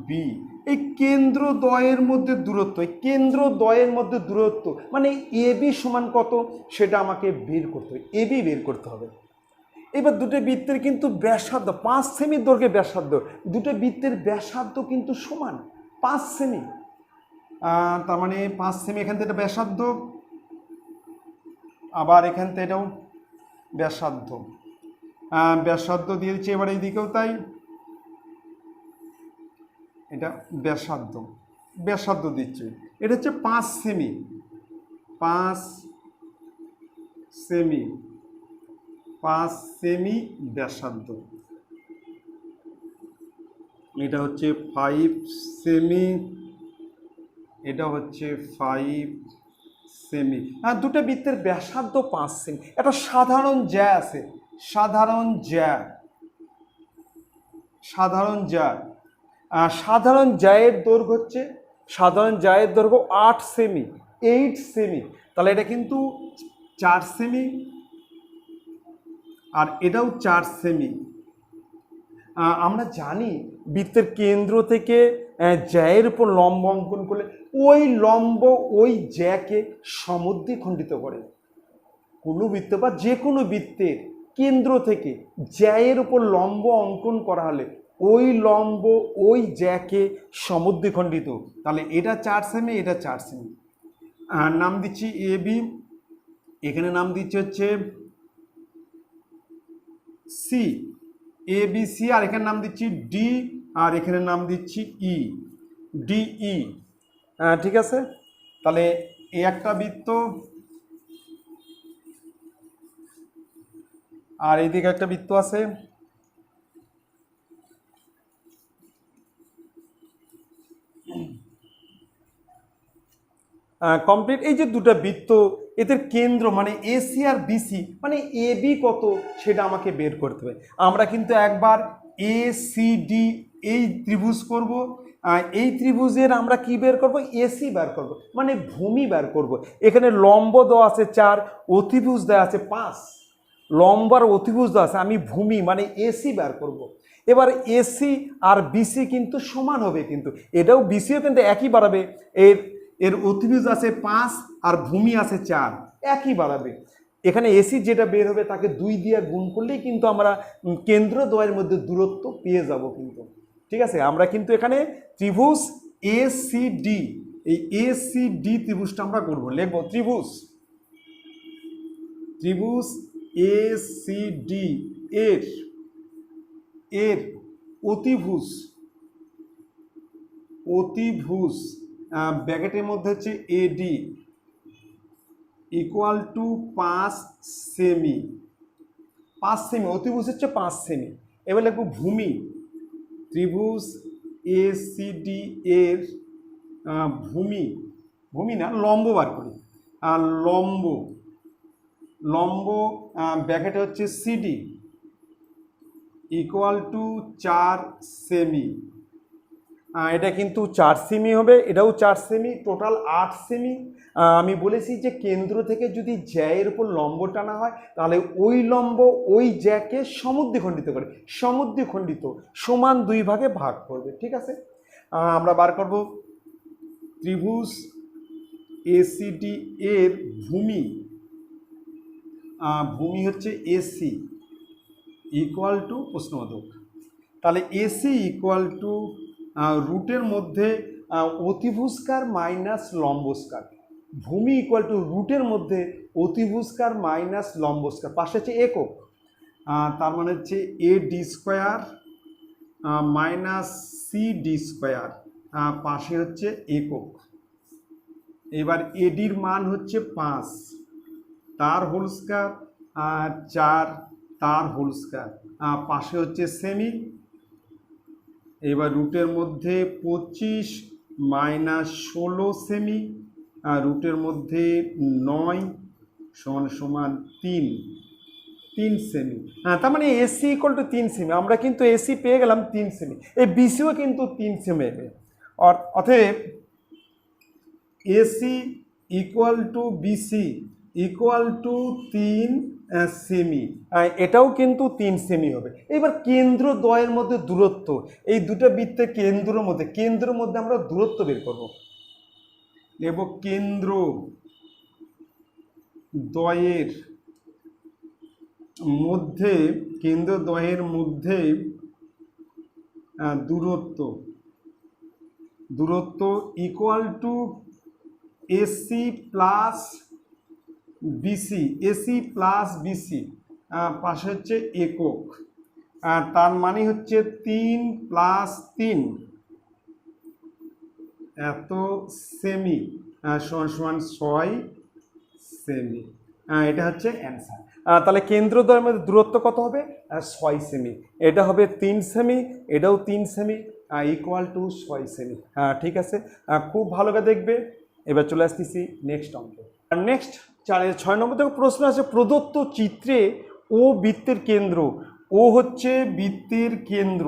বি। এই কেন্দ্র দ্বয়ের মধ্যে দূরত্ব, এই কেন্দ্র দ্বয়ের মধ্যে দূরত্ব মানে এ বি সমান কত সেটা আমাকে বের করতে হবে, এ বি বের করতে হবে। এবার দুটো বৃত্তের কিন্তু ব্যাসার্ধ 5 সেমি দৈর্ঘ্যের ব্যাসার্ধ, দুটো বৃত্তের ব্যাসার্ধ কিন্তু সমান 5 সেমি। তার মানে 5 সেমি এখান থেকে এটা ব্যাসার্ধ, আবার এখান থেকে এটাও ব্যাসার্ধ, ব্যাসার্ধ দিয়ে দিচ্ছি। এবার এইদিকেও তাই, এটা ব্যাসার্ধ দিচ্ছে, এটা হচ্ছে 5 সেমি, 5 সেমি ব্যাসার্ধ। এটা হচ্ছে 5 সেমি, এটা হচ্ছে 5 সেমি। দুটো বৃত্তের ব্যাসার্ধ 5 সেমি। একটা সাধারণ জ্যা আছে, সাধারণ জ্যায়ের দৈর্ঘ্য হচ্ছে, সাধারণ জ্যায়ের দৈর্ঘ্য 8 সেমি, 8 সেমি। তাহলে এটা কিন্তু 4 সেমি আর এটাও 4 সেমি। আমরা জানি বৃত্তের কেন্দ্র থেকে জ্যায়ের উপর লম্ব অঙ্কন করলে ওই লম্ব ওই জ্যাকে সমদ্বিখণ্ডিত করে। কোনো বৃত্ত বা যে কোনো বৃত্তের কেন্দ্র থেকে জ্যায়ের উপর লম্ব অঙ্কন করা হলে ওই লম্ব ওই জ্যাকে সমদ্বিখণ্ডিত। তাহলে এটা 4 সেমি, এটা 4 সেমি। নাম দিচ্ছি এ বি, এখানে নাম দিচ্ছি হচ্ছে সি, এ বি সি, আর এখানে নাম দিচ্ছি ডি, আর এখানে নাম দিচ্ছি ই, ডিই। ঠিক আছে, তাহলে এই একটা বৃত্ত আর এইদিকে একটা বৃত্ত আছে, কমপ্লিট। এই যে দুটো বৃত্ত এদের কেন্দ্র মানে এসি আর বিসি মানে এ বি কত সেটা আমাকে বের করতে হবে। আমরা কিন্তু একবার এ সি ডি এই ত্রিভুজ করব, এই ত্রিভুজের আমরা কি বের করব? এসি বের করব, মানে ভূমি বের করব। এখানে লম্ব দেওয়া আছে 4, অতিভুজ দেওয়া আছে 5, লম্ব আর অতিভুজ দেওয়া আছে, আমি ভূমি মানে এসি বের করব। এবার এসি আর বিসি কিন্তু সমান হবে, কিন্তু এটাও বিসিও কিন্তু একই বাড়াবে, এর অতিভুজ আছে 5 আর ভূমি আছে 4, একই বাড়াবে। এখানে এসি যেটা বের হবে তাকে 2 দিয়ে গুণ করলেই কিন্তু আমরা কেন্দ্র দ্বয়ের মধ্যে দূরত্ব পেয়ে যাব কিন্তু। ঠিক আছে, আমরা কিন্তু এখানে ত্রিভুজ এসিডি, এই এসিডি ত্রিভুজটা আমরা করব, লিখব ত্রিভুজ এসিডি এর অতিভুজ ব্র্যাকেটের মধ্যে হচ্ছে এডি ইকুয়াল টু 5 সেমি, 5 সেমি, অতিভুজ হচ্ছে 5 সেমি। এবার লিখব ভূমি, ত্রিভুজ এসিডি এর ভূমি না লম্ব বার করি, আর লম্ব লম্ব ব্র্যাকেটে হচ্ছে সিডি ইকুয়াল টু 4 সেমি। এটা কিন্তু 4 সেমি হবে, এটাও 4 সেমি, টোটাল 8 সেমি। আমি বলেছি যে কেন্দ্র থেকে যদি জ্যায়ের উপর লম্ব টানা হয় তাহলে ওই লম্ব ওই জ্যাকে সমদ্বিখণ্ডিত করে, সমদ্বিখণ্ডিত সমান 2 ভাগে ভাগ করবে। ঠিক আছে, আমরা বার করব ত্রিভুজ এসিডি এর ভূমি, ভূমি হচ্ছে এসি ইকুয়াল টু প্রশ্নবোধক, তাহলে এসি ইকুয়াল টু রুটের মধ্যে অতিভুজকার মাইনাস লম্বস্কার, ভূমি ইকুয়াল টু রুটের মধ্যে অতিভুজকার মাইনাস লম্বস্কার, পাশে হচ্ছে একক, তার মানে হচ্ছে A D square minus C D square, পাশে হচ্ছে একক। এবার এডির মান হচ্ছে 5, তার হোল স্কয়ার 4, তার হোল স্কয়ার, পাশে হচ্ছে সেমি। এবার রুটের মধ্যে 25 মাইনাস 16 সেমি, রুটের মধ্যে 9 সমান সমান 3 সেমি। তার মানে এসি ইকুয়াল টু 3 সেমি, আমরা কিন্তু এসি পেয়ে গেলাম 3 সেমি, এই বিসিও কিন্তু 3 সেমি হবে। অতএব AC equal to BC equal to 3 সেমি, এটাও কিন্তু 3 সেমি হবে। এবার কেন্দ্র দ্বয়ের মধ্যে দূরত্ব, এই দুটো বৃত্তের কেন্দ্রের মধ্যে আমরা দূরত্ব বের করব। নেব কেন্দ্র দ্বয়ের মধ্যে দূরত্ব equal to AC plus BC, পাশে হচ্ছে একক, তার মানে হচ্ছে 3 প্লাস 3 এত সেমি সমান 6 সেমি। এটা হচ্ছে অ্যান্সার। তাহলে কেন্দ্রদ্বয়ের মধ্যে দূরত্ব কত হবে? 6 সেমি। এটা হবে 3 সেমি, এটাও 3 সেমি, ইকুয়াল টু 6 সেমি। ঠিক আছে, খুব ভালো করে দেখবে। এবার চলে আসতেছি নেক্সট অঙ্ক। নেক্সট 6 নম্বর থেকে প্রশ্ন আছে, প্রদত্ত চিত্রে ও বৃত্তের কেন্দ্র, ও হচ্ছে বৃত্তের কেন্দ্র,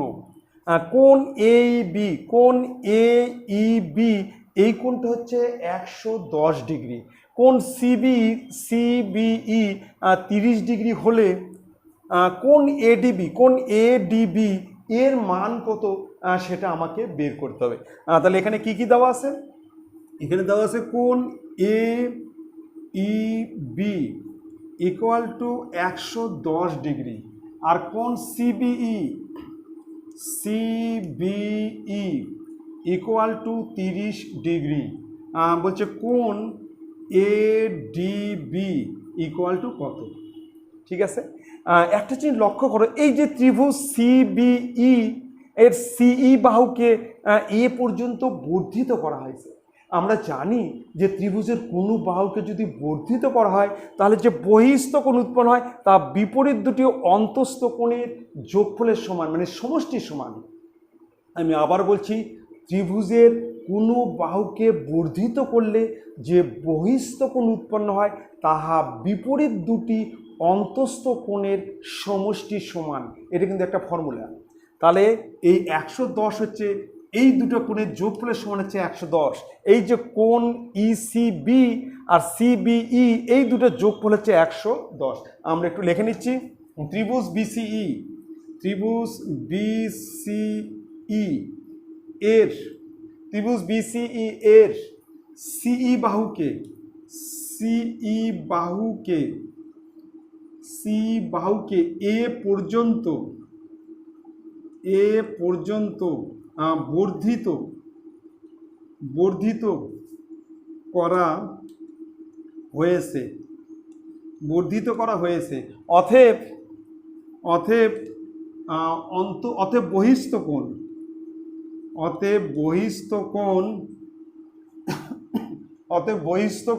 কোণ এ বি, কোণ এ ই বি, এই কোণটা হচ্ছে 110 ডিগ্রি, কোণ সিবিই 30 ডিগ্রি হলে কোণ এডিবি এর মান কত সেটা আমাকে বের করতে হবে। তাহলে এখানে কি কি দেওয়া আছে? এখানে দেওয়া আছে কোণ A E B equal to 110 degree, আর কোণ সিবিই ইকুয়াল টু 30 ডিগ্রি। বলছে কোণ এডিবি ইকুয়াল টু কত? ঠিক আছে, একটা জিনিস লক্ষ্য করো, এই যে ত্রিভুজ সিবিই এর সিই বাহুকে এ পর্যন্ত বর্ধিত করা হয়েছে। আমরা জানি যে ত্রিভুজের কোনো বাহুকে যদি বর্ধিত করা হয় তাহলে যে বহিস্থ কোণ উৎপন্ন হয় তা বিপরীত দুটি অন্তস্থ কোণের যোগফলের সমান, মানে সমষ্টির সমান। আমি আবার বলছি, ত্রিভুজের কোনো বাহুকে বর্ধিত করলে যে বহিস্থ কোণ উৎপন্ন হয় তাহা বিপরীত দুটি অন্তস্থ কোণের সমষ্টির সমান। এটা কিন্তু একটা ফর্মুলা। তাহলে এই 110 হচ্ছে এই দুটো কোণের যোগফলের সমান হচ্ছে 110। এই যে কোণ ইসিবি আর সিবিই এই দুটো যোগফল হচ্ছে 110। আমরা একটু লিখে নিচ্ছি, ত্রিভুজ বিসিই এর সিই বাহুকে এ পর্যন্ত বর্ধিত করা হয়েছে। অতএব বহিস্থ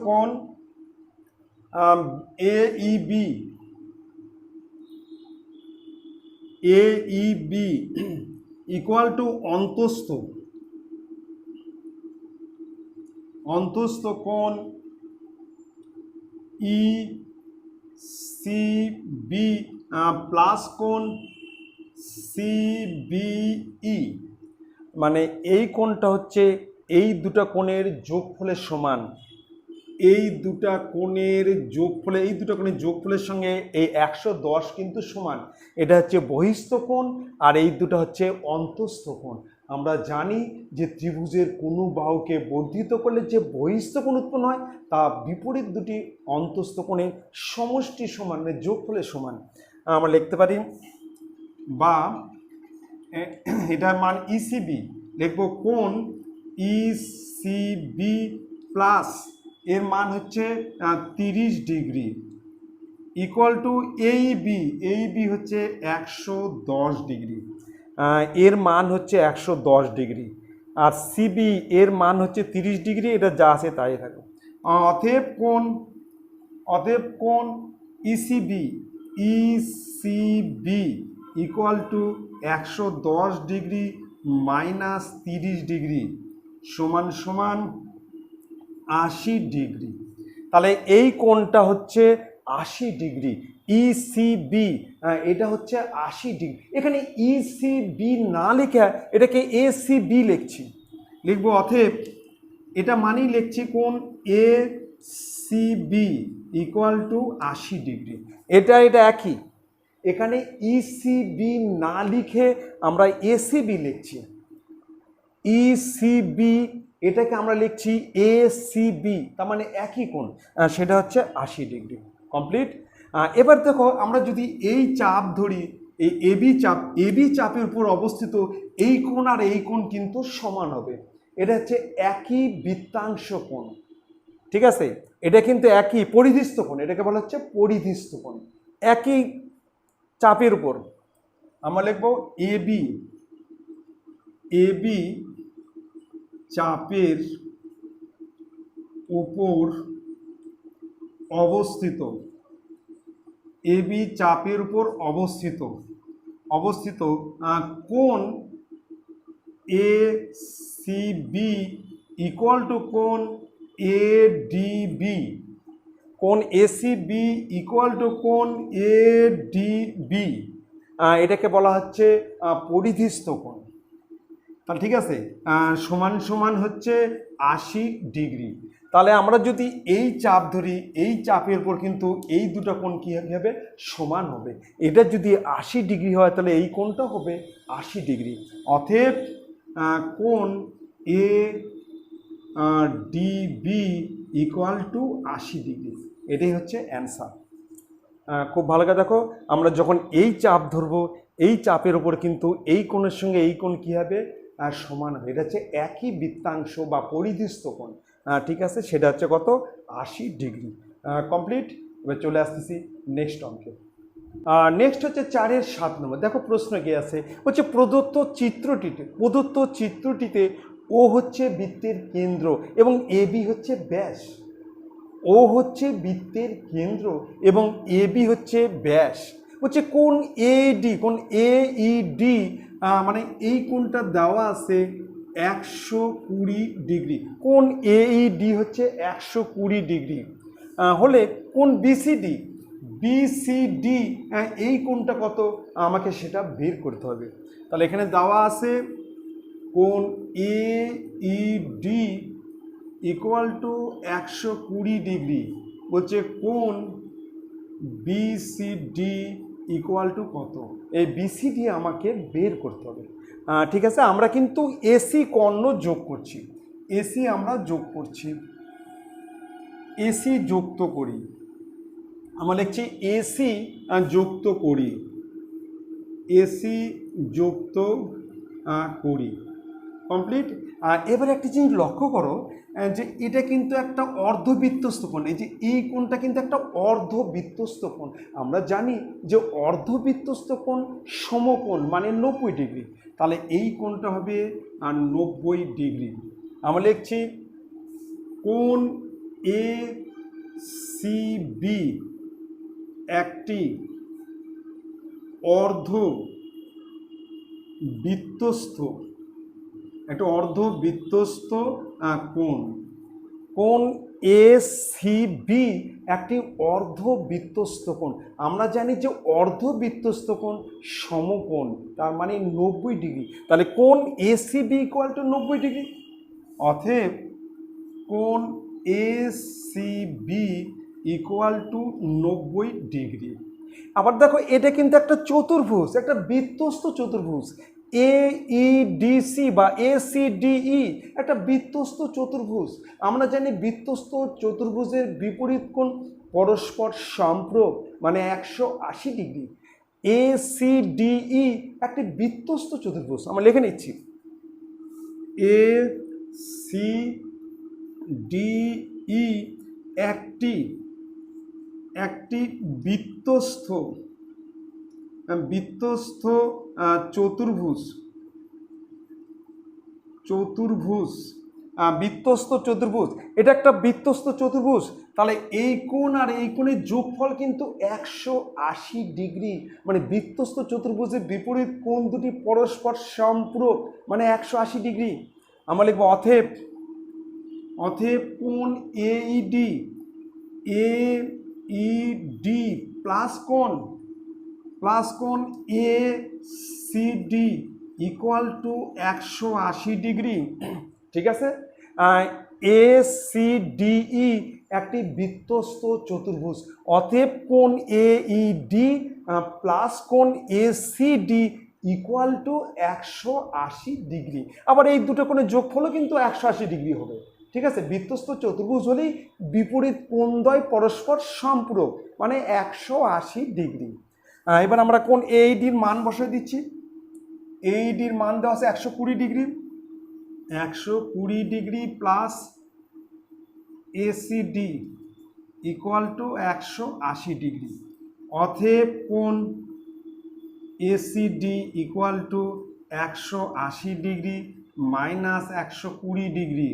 কোণ এইবি ইকুয়াল টু অন্তস্থ কোণ সিবি প্লাস কোণ সিবিই, মানে এই কোণটা হচ্ছে এই দুটা কোণের যোগফলের সমান। এই দুটা কোণের যোগফলে, এই দুটো কোণের যোগফলের সঙ্গে এই 110 কিন্তু সমান। এটা হচ্ছে বহিস্থ কোণ আর এই দুটো হচ্ছে অন্তস্থ কোণ। আমরা জানি যে ত্রিভুজের কোনো বাহুকে বর্ধিত করলে যে বহিস্থ কোণ উৎপন্ন হয় তা বিপরীত দুটি অন্তস্থ কোণের সমষ্টি সমান, মানে যোগফলের সমান। আমরা লিখতে পারি, বা এটার মান ইসিবি, লিখবো কোণ ইসিবি প্লাস এর মান হচ্ছে 30 ডিগ্রি ইকুয়াল টু এই বি হচ্ছে 110 ডিগ্রি, এর মান হচ্ছে 110 ডিগ্রি, আর সিবি এর মান হচ্ছে 30 ডিগ্রি। এটা যা আছে তাই থাকবে। অতএব কোণ ECB equal to 110 degree minus 30 degree সমান সমান 80 ডিগ্রি। তাহলে এই কোণটা হচ্ছে 80 ডিগ্রি। ইসিবি এটা হচ্ছে 80 ডিগ্রি। এখানে ইসিবি না লিখে এটাকে এসিবি লিখছি, লিখবো। অতএব এটা মানেই লিখছি কোণ এসিবি ইকুয়াল টু 80 ডিগ্রি। এটা একই। এখানে ইসিবি না লিখে আমরা এসিবি লিখছি। ইসিবি এটাকে আমরা লিখছি এসিবি, তার মানে একই কোণ, সেটা হচ্ছে 80 ডিগ্রি। কমপ্লিট। এবার দেখো, আমরা যদি এই চাপ ধরি, এই এবি চাপের উপর অবস্থিত এই কোণ আর এই কোণ কিন্তু সমান হবে। এটা হচ্ছে একই বৃত্তাংশ কোণ, ঠিক আছে? এটা কিন্তু একই পরিধিস্থ কোণ, এটাকে বলা হচ্ছে পরিধিস্থ কোণ। একই চাপের উপর আমরা লিখবো এবি চাপের উপর অবস্থিত, এবি চাপের উপর অবস্থিত কোণ এসিবি ইকুয়াল টু কোণ এডিবি। কোণ এসিবি ইকুয়াল টু কোণ এডিবি, এটাকে বলা হচ্ছে পরিধিস্থ কোণ। তাহলে ঠিক আছে, সমান সমান হচ্ছে 80 ডিগ্রি। তাহলে আমরা যদি এই চাপ ধরি, এই চাপের উপর কিন্তু এই দুটো কোণ কী হবে? সমান হবে। এটা যদি 80 ডিগ্রি হয় তাহলে এই কোণটা হবে 80 ডিগ্রি। অতএব কোণ এ ডিবি ইকুয়াল টু 80 ডিগ্রি। এটাই হচ্ছে অ্যান্সার। খুব ভালো করে দেখো, আমরা যখন এই চাপ ধরবো, এই চাপের উপর কিন্তু এই কোণের সঙ্গে এই কোণ কী হবে? সমান হবে। এটা হচ্ছে একই বৃত্তাংশ বা পরিধিস্থ কোণ, ঠিক আছে? সেটা হচ্ছে কত? 80 ডিগ্রি। কমপ্লিট। এবার চলে আসতেছি নেক্সট অঙ্কে। নেক্সট হচ্ছে 4-এর 7 নম্বর। দেখো প্রশ্ন কি আছে, হচ্ছে প্রদত্ত চিত্রটিতে ও হচ্ছে বৃত্তের কেন্দ্র এবং এবি হচ্ছে ব্যাস। ও হচ্ছে বৃত্তের কেন্দ্র এবং এবি হচ্ছে ব্যাস। হচ্ছে কোণ এডি, কোণ এইডি, মানে এই কোণটা দেওয়া আছে 120 ডিগ্রি। কোণ এইডি হচ্ছে 120 ডিগ্রি হলে কোণ বিসিডি এই কোণটা কত আমাকে সেটা বের করতে হবে। তাহলে এখানে দেওয়া আছে কোণ এইডি ইকুয়াল টু 120 ডিগ্রি, বলছে কোণ বিসিডি ইকুয়াল টু কত? এই বিসিডি আমাকে বের করতে হবে। ঠিক আছে, আমরা কিন্তু এসি কর্ণ যোগ করছি। আমরা এসি যুক্ত করি। আমরা লিখছি এসি যুক্ত করি, কমপ্লিট। এবার একটা জিনিস লক্ষ্য করো যে এটা কিন্তু একটা অর্ধবৃত্তস্থ কোণ। এই যে এই কোণটা কিন্তু একটা অর্ধবৃত্তস্থ কোণ। আমরা জানি যে অর্ধবৃত্তস্থ কোণ সমকোণ মানে 90 ডিগ্রি। তাহলে এই কোণটা হবে 90 ডিগ্রি। আমরা লিখছি কোণ এ সিবি একটি অর্ধবৃত্তস্থ কোণ। কোণ এসিবি একটি অর্ধবৃত্তস্থ কোণ। আমরা জানি যে অর্ধবৃত্তস্থ কোণ সমকোণ, তার মানে 90 ডিগ্রি। তাহলে কোণ এসিবি ইকুয়াল টু 90 ডিগ্রি। অতএব কোণ এসিবি ইকুয়াল টু 90 ডিগ্রি। আবার দেখো এটা কিন্তু একটা চতুর্ভুজ, একটা বৃত্তস্থ চতুর্ভুজ। এইডিসি বা এসিডিই একটা বৃত্তস্থ চতুর্ভুজ। আমরা জানি বৃত্তস্থ চতুর্ভুজের বিপরীত কোণ পরস্পর সম্পূরক, মানে 180 ডিগ্রি। এসিডিই একটি বৃত্তস্থ চতুর্ভুজ। আমরা লিখে নিচ্ছি এসিডিই একটি বৃত্তস্থ চতুর্ভুজ বৃত্তস্থ চতুর্ভুজ। এটা একটা বৃত্তস্থ চতুর্ভুজ। তাহলে এই কোণ আর এই কোণের যোগফল কিন্তু 180 ডিগ্রি, মানে বৃত্তস্থ চতুর্ভুজের বিপরীত কোণ দুটি পরস্পর সম্পূরক, মানে 180 ডিগ্রি। আমরা লিখব অতএব কোণ এইডি প্লাস কোণ এসিডি ইকুয়াল টু 180 ডিগ্রি। ঠিক আছে, এসিডিই একটি বৃত্তস্থ চতুর্ভুজ। অতএব কোণ এইডি প্লাস কোণ এসিডি ইকুয়াল টু 180 ডিগ্রি। আবার এই দুটো কোণের যোগফলও কিন্তু 180 ডিগ্রি হবে। ঠিক আছে, বৃত্তস্থ চতুর্ভুজ হলেই বিপরীত কোণদ্বয় পরস্পর সম্পূরক, মানে 180 ডিগ্রি। এবার আমরা কোণ এইডির মান বসিয়ে দিচ্ছি। এইডির মান দেওয়া আছে 120 degree. 120 degree plus ACD equal to 180 degree. অতএব কোণ ACD equal to 180 degree minus 120 degree,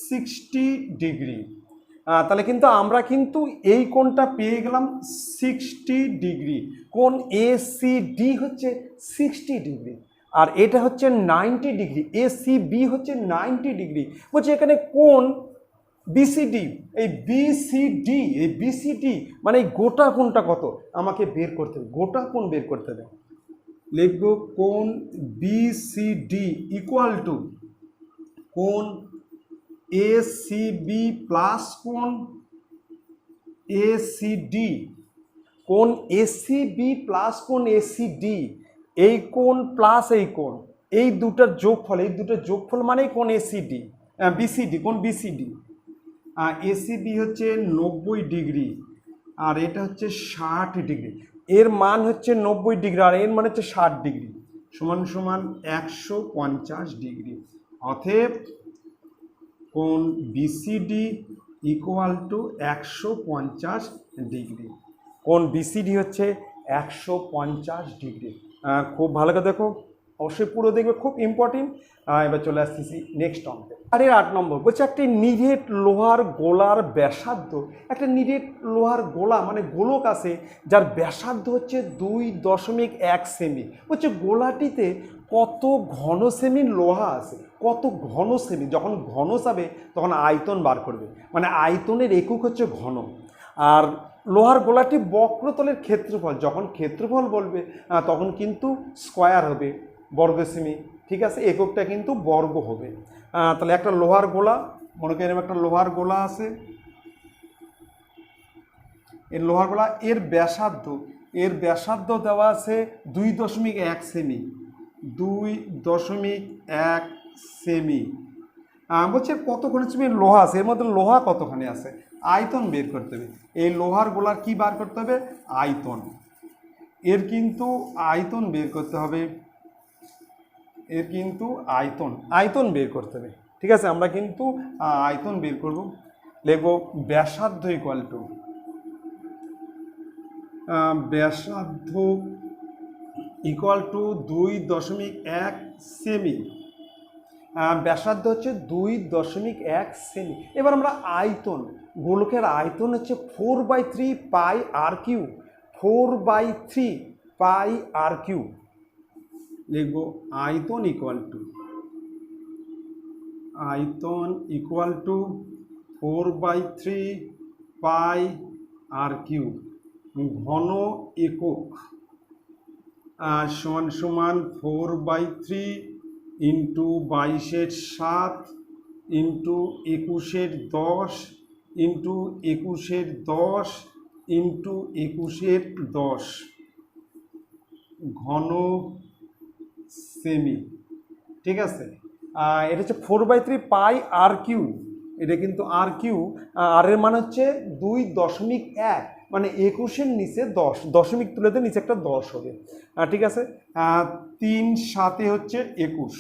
60 degree. তাহলে কিন্তু আমরা কিন্তু এই কোণটা পেয়ে গেলাম 60 ডিগ্রি। কোণ এসিডি হচ্ছে 60 ডিগ্রি, আর এটা হচ্ছে 90 ডিগ্রি। এসিবি হচ্ছে 90 ডিগ্রি। বলছে এখানে কোণ বিসিডি, এই বিসিডি মানে এই গোটা কোণটা কত আমাকে বের করতে হবে, গোটা কোণ বের করতে হবে। লিখব কোণ বিসিডি ইকুয়াল টু কোণ এসিবি প্লাস কোণ এসিডি। কোণ এসিবি প্লাস কোণ এসিডি, এই কোণ প্লাস এই কোণ, এই দুটার যোগফল মানেই কোণ এসিডি বিসিডি, কোণ বিসিডি। এসিবি হচ্ছে 90 ডিগ্রি আর এটা হচ্ছে 60 ডিগ্রি। এর মান হচ্ছে 90 ডিগ্রি আর এর মান হচ্ছে 60 ডিগ্রি, সমান সমান 150 ডিগ্রি। অতএব কোণ বিসিডি ইকুয়াল টু 150 ডিগ্রি। কোণ বিসিডি হচ্ছে 150 ডিগ্রি। খুব ভালো করে দেখো, অবশ্যই পুরো দেখবে, খুব ইম্পর্টেন্ট। এবার চলে আসতেছি নেক্সট অঙ্কে। আর 8 নম্বর বলছে একটি নিরেট লোহার গোলার ব্যাসার্ধ, একটা নিরেট লোহার গোলা মানে গোলক আছে যার ব্যাসার্ধ হচ্ছে 2.1 সেমি। বলছে গোলাটিতে কত ঘন সেমি লোহা আছে, কত ঘন সেমি। যখন ঘন যাবে তখন আয়তন বার করবে, মানে আয়তনের একক হচ্ছে ঘন। আর লোহার গোলাটি বক্রতলের ক্ষেত্রফল, যখন ক্ষেত্রফল বলবে তখন কিন্তু স্কোয়ার হবে, বর্গ সেমি। ঠিক আছে, এককটা কিন্তু বর্গ হবে। তাহলে একটা লোহার গোলা, মনে করেন একটা লোহার গোলা আছে, এর লোহার গোলা, এর ব্যাসার্ধ দেওয়া আছে 2.1 সেমি, 2.1 সেমি। বলছে কতখানি সেমি লোহা আছে, এর মধ্যে লোহা কতখানি আছে, আয়তন বের করতে হবে। এই লোহার গোলার কি বার করতে হবে, আয়তন। এর কিন্তু আয়তন বের করতে হবে, এর কিন্তু আয়তন বের করতে হবে। ঠিক আছে, আমরা কিন্তু আয়তন বের করব। লিখব ব্যাসার্ধ ইকুয়াল টু ব্যাসার্ধ ইকুয়াল টু 2.1 সেমি। ব্যাসার্ধ হচ্ছে 2.1 সেমি। এবার আমরা আয়তন, গোলকের আয়তন হচ্ছে 4/3 pi R Q, 4/3 pi R cube. লিখব আয়তন ইকুয়াল টু আয়তন equal to 4/3 pi R cube. ঘন একক সমান সমান 4/3 ইন্টু 22/7 ইন্টু 21/10 ইন্টু 21/10 ইন্টু 21/10 ঘন সেমি। ঠিক আছে, এটা হচ্ছে 4/3 পাই আর কিউ। এটা কিন্তু আর কিউ, আর এর মান হচ্ছে 2.1, মানে 21-এর নিচে 10, দশমিক তুলে দিয়ে নিচে একটা 10 হবে। ঠিক আছে, 3 7 হচ্ছে 21,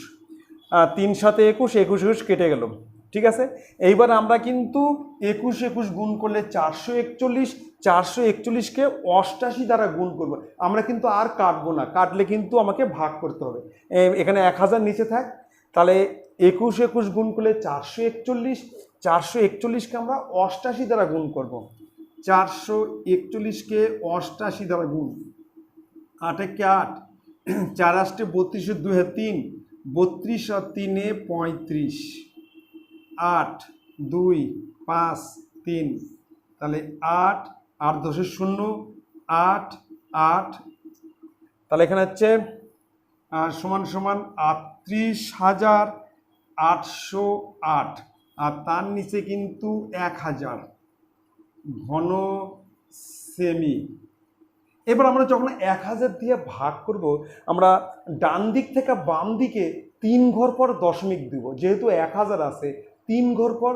3 7 21, 21 কেটে গেল। ঠিক আছে, এইবার আমরা কিন্তু 21 21 গুণ করলে 441, 441কে 88 দ্বারা গুণ করব। আমরা কিন্তু আর কাটবো না, কাটলে কিন্তু আমাকে ভাগ করতে হবে। এখানে 1000 নিচে থাক, তাহলে 21 21 গুণ করলে 441, 441কে আমরা 88 দ্বারা গুণ করব। 441কে 88 দ্বারা গুণ, 8 একে 8, 4 8 32, 2 3, 32 আর 3 35, 8 2 5 3, তাহলে 8 8 10 0, 8 8, তাহলে এখানে হচ্ছে সমান সমান 38,808, আর তার নিচে কিন্তু 1000 ঘন সেমি। এবার আমরা যখন 1000 দিয়ে ভাগ করব, আমরা ডান দিক থেকে বাম দিকে 3 ঘর পর দশমিক দেব। যেহেতু 1000 আছে, 3 ঘর পর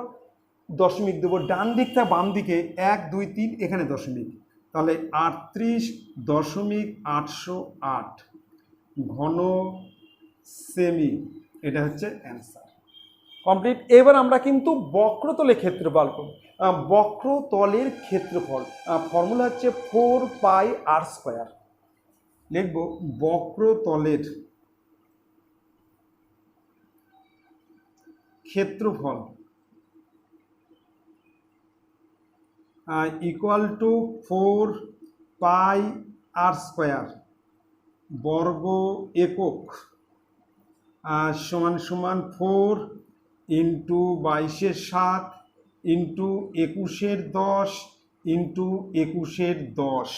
দশমিক দেব। ডান দিক থেকে বাম দিকে 1 2 3, এখানে দশমিক, তাহলে 38.808 ঘন সেমি। এটা হচ্ছে অ্যান্সার কমপ্লিট। এবার আমরা কিন্তু বক্রতলের ক্ষেত্রফল করব। বক্রতলের ক্ষেত্রফল ফর্মুলা হচ্ছে 4 পাই আর স্কোয়ার। লিখব বক্রতলের ক্ষেত্রফল equal to 4 pi R square বর্গ একক সমান সমান 4 ইন্টু 22/7 ইন্টু 21/10 ইন্টু 21/10।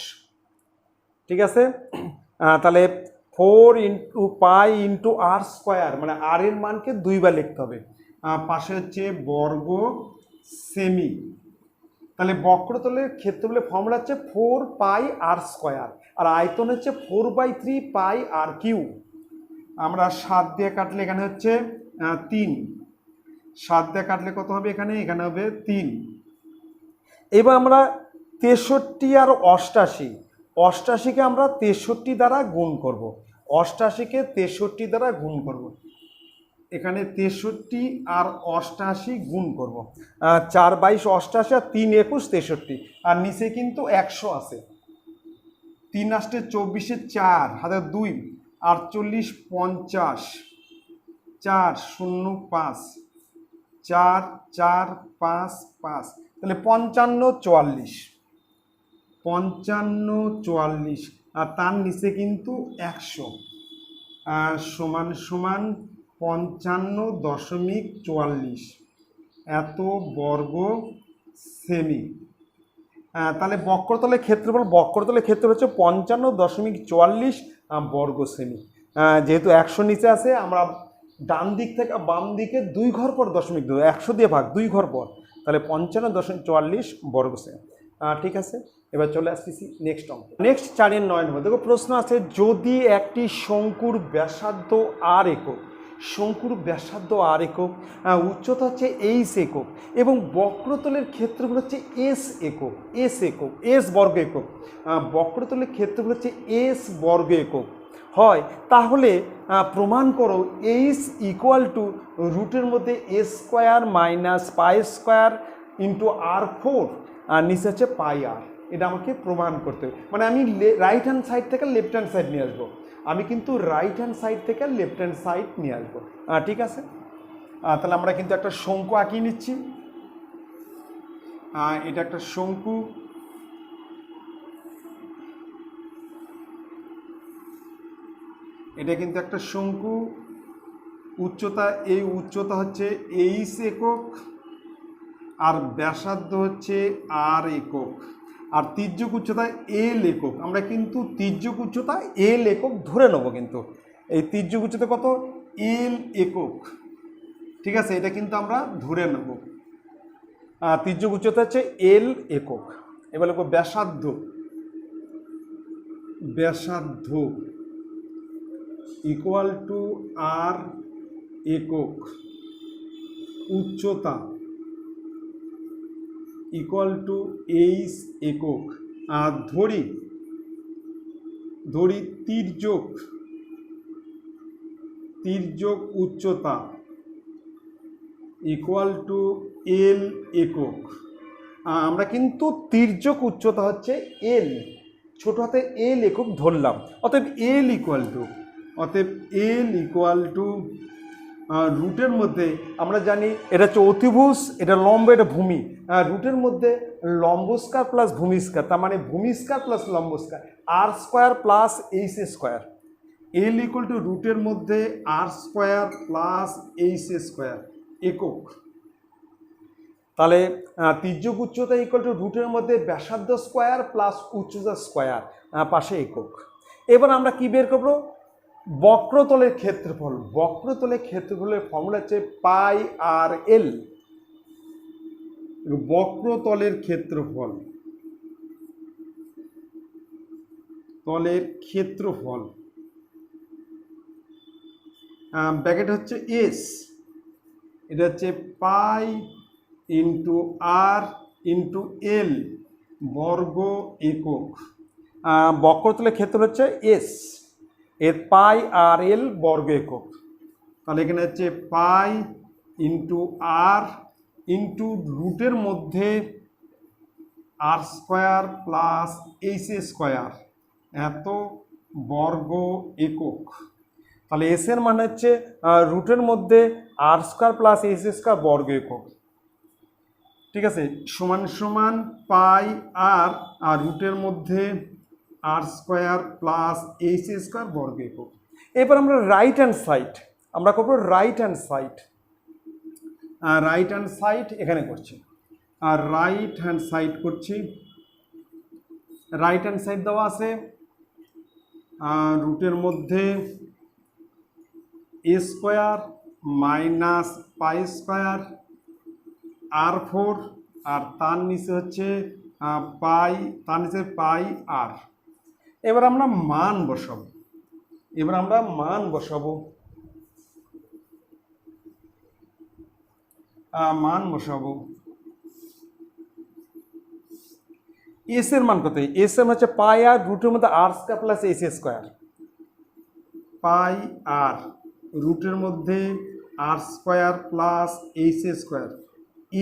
ঠিক আছে, তাহলে 4 ইন্টু পাই ইন্টু আর স্কোয়ার, মানে আর এর মানকে 2 বার লিখতে হবে। পাশে হচ্ছে বর্গ সেমি। তাহলে বক্রতলের ক্ষেত্রফলের ফর্মুলা হচ্ছে 4 পাই আর স্কোয়ার, আর আয়তন হচ্ছে 4/3 পাই আর কিউ। আমরা 7 দিয়ে কাটলে এখানে হচ্ছে 3, 7 দিয়ে কাটলে কত হবে? এখানে এখানে হবে 3। এবার আমরা 63 আর 88, 88কে আমরা 63 দ্বারা গুণ করব। 88কে 63 দ্বারা গুণ করব। এখানে 63 আর 88 গুণ করব। 4 22 88 আর 3 21 63, আর নিচে কিন্তু 100 আছে। 3 8 24, 4 হাতে 2, 48 50, 4 0 5, 4 4 5 5, তাহলে 55 44, 55 44, আর তার নিচে কিন্তু 100 সমান সমান 55.44 এত বর্গ সেমি। তাহলে বক্রতলের ক্ষেত্রফল হচ্ছে 55.44 বর্গ সেমি। যেহেতু 100 নিচে আছে, আমরা ডান দিক থেকে বাম দিকে 2 ঘর পর দশমিক দেবো। 100 দিয়ে ভাগ 2 ঘর পর, তাহলে 55.44 বর্গ সেমি। ঠিক আছে, এবার চলে আসতেছি নেক্সট অঙ্ক। নেক্সট 4 এর 9 নম্বর দেখো, প্রশ্ন আছে যদি একটি শঙ্কুর ব্যাসার্ধ আর একক, শঙ্কুর ব্যাসার্ধ আর একক, উচ্চতা হচ্ছে এইচ একক, এবং বক্রতলের ক্ষেত্রফল হচ্ছে এস একক, এস বর্গ একক, বক্রতলের ক্ষেত্রফল হচ্ছে এস বর্গ একক হয়, তাহলে প্রমাণ করো এইচ ইকুয়াল টু রুটের মধ্যে A square minus pi square into R4, আর নিচে হচ্ছে পাই আর। এটা আমাকে প্রমাণ করতে হবে, মানে আমি রাইট হ্যান্ড সাইড থেকে লেফট হ্যান্ড সাইড নিয়ে আসবো। আমি কিন্তু রাইট হ্যান্ড সাইড থেকে লেফট হ্যান্ড সাইড নিয়ে আসবো। ঠিক আছে, তাহলে আমরা কিন্তু একটা শঙ্কু আঁকিয়ে নিচ্ছি। এটা একটা শঙ্কু, এটা কিন্তু একটা শঙ্কু। উচ্চতা, এই উচ্চতা হচ্ছে এইচ একক আর ব্যাসার্ধ হচ্ছে আর একক, আর তির্যক উচ্চতা এল একক। আমরা কিন্তু তির্যক উচ্চতা এল একক ধরে নেব, কিন্তু এই তির্যক উচ্চতা কত, এল একক, ঠিক আছে, এটা কিন্তু আমরা ধরে নেব। তির্যক উচ্চতা হচ্ছে এল একক। এবার লিখব ব্যাসার্ধ, ব্যাসার্ধ ইকুয়াল টু আর একক, উচ্চতা ইকুয়াল টু এইচ একক। আর ধরি তির্যক, তির্যক উচ্চতা ইকুয়াল টু এল একক। আমরা কিন্তু তির্যক উচ্চতা হচ্ছে এল, ছোট হাতে এল একক ধরলাম। অতএব এল ইকুয়াল টু রুটের মধ্যে আমরা জানি এটা হচ্ছে অতিভুজ, এটা লম্ব, এটা ভূমি। রুটের মধ্যে লম্বস্কার প্লাস ভূমিস্কার, তার মানে ভূমিস্কার প্লাস লম্বস্কার, R square plus H square. L equal to রুটের মধ্যে R square plus H square একক। তাহলে তির্যক উচ্চতা ইকুয়াল টু রুটের মধ্যে ব্যাসার্ধ স্কোয়ার প্লাস উচ্চতা স্কোয়ার, পাশে একক। এবার আমরা কি বের করবো, বক্রতলের ক্ষেত্রফল। বক্রতলের ক্ষেত্রফলের ফর্মুলা হচ্ছে পাই আর এল। বক্রতলের ক্ষেত্রফল, তলের ক্ষেত্রফল ব্র্যাকেট হচ্ছে এস, এটা হচ্ছে পাই ইন্টু আর ইন্টু এল বর্গ একক। বক্রতলের ক্ষেত্র হচ্ছে এস, এর পাই আর এল বর্গ একক। তাহলে এখানে হচ্ছে পাই ইন্টু আর ইন্টু রুটের মধ্যে R square plus H square এত বর্গ একক। তাহলে এস এর মানে হচ্ছে রুটের মধ্যে R square plus H square বর্গ একক, ঠিক আছে, সমান সমান পাই আর রুটের মধ্যে R square plus H square বর্গ একক। এবার আমরা রাইট হ্যান্ড সাইড, আমরা করবো right hand side. Right hand side এখানে করছি, আর রাইট হ্যান্ড সাইড করছি। রাইট হ্যান্ড সাইড দেওয়া আছে রুটের মধ্যে A square minus pi square R four, আর তার নিচে হচ্ছে পাই, তার নিচে পাই আর। এবার আমরা মান বসাবো, এস এর মান কত, এস এর হচ্ছে পাই আর রুটের মধ্যে R square plus H square. Pi R রুটের মধ্যে R square plus H square,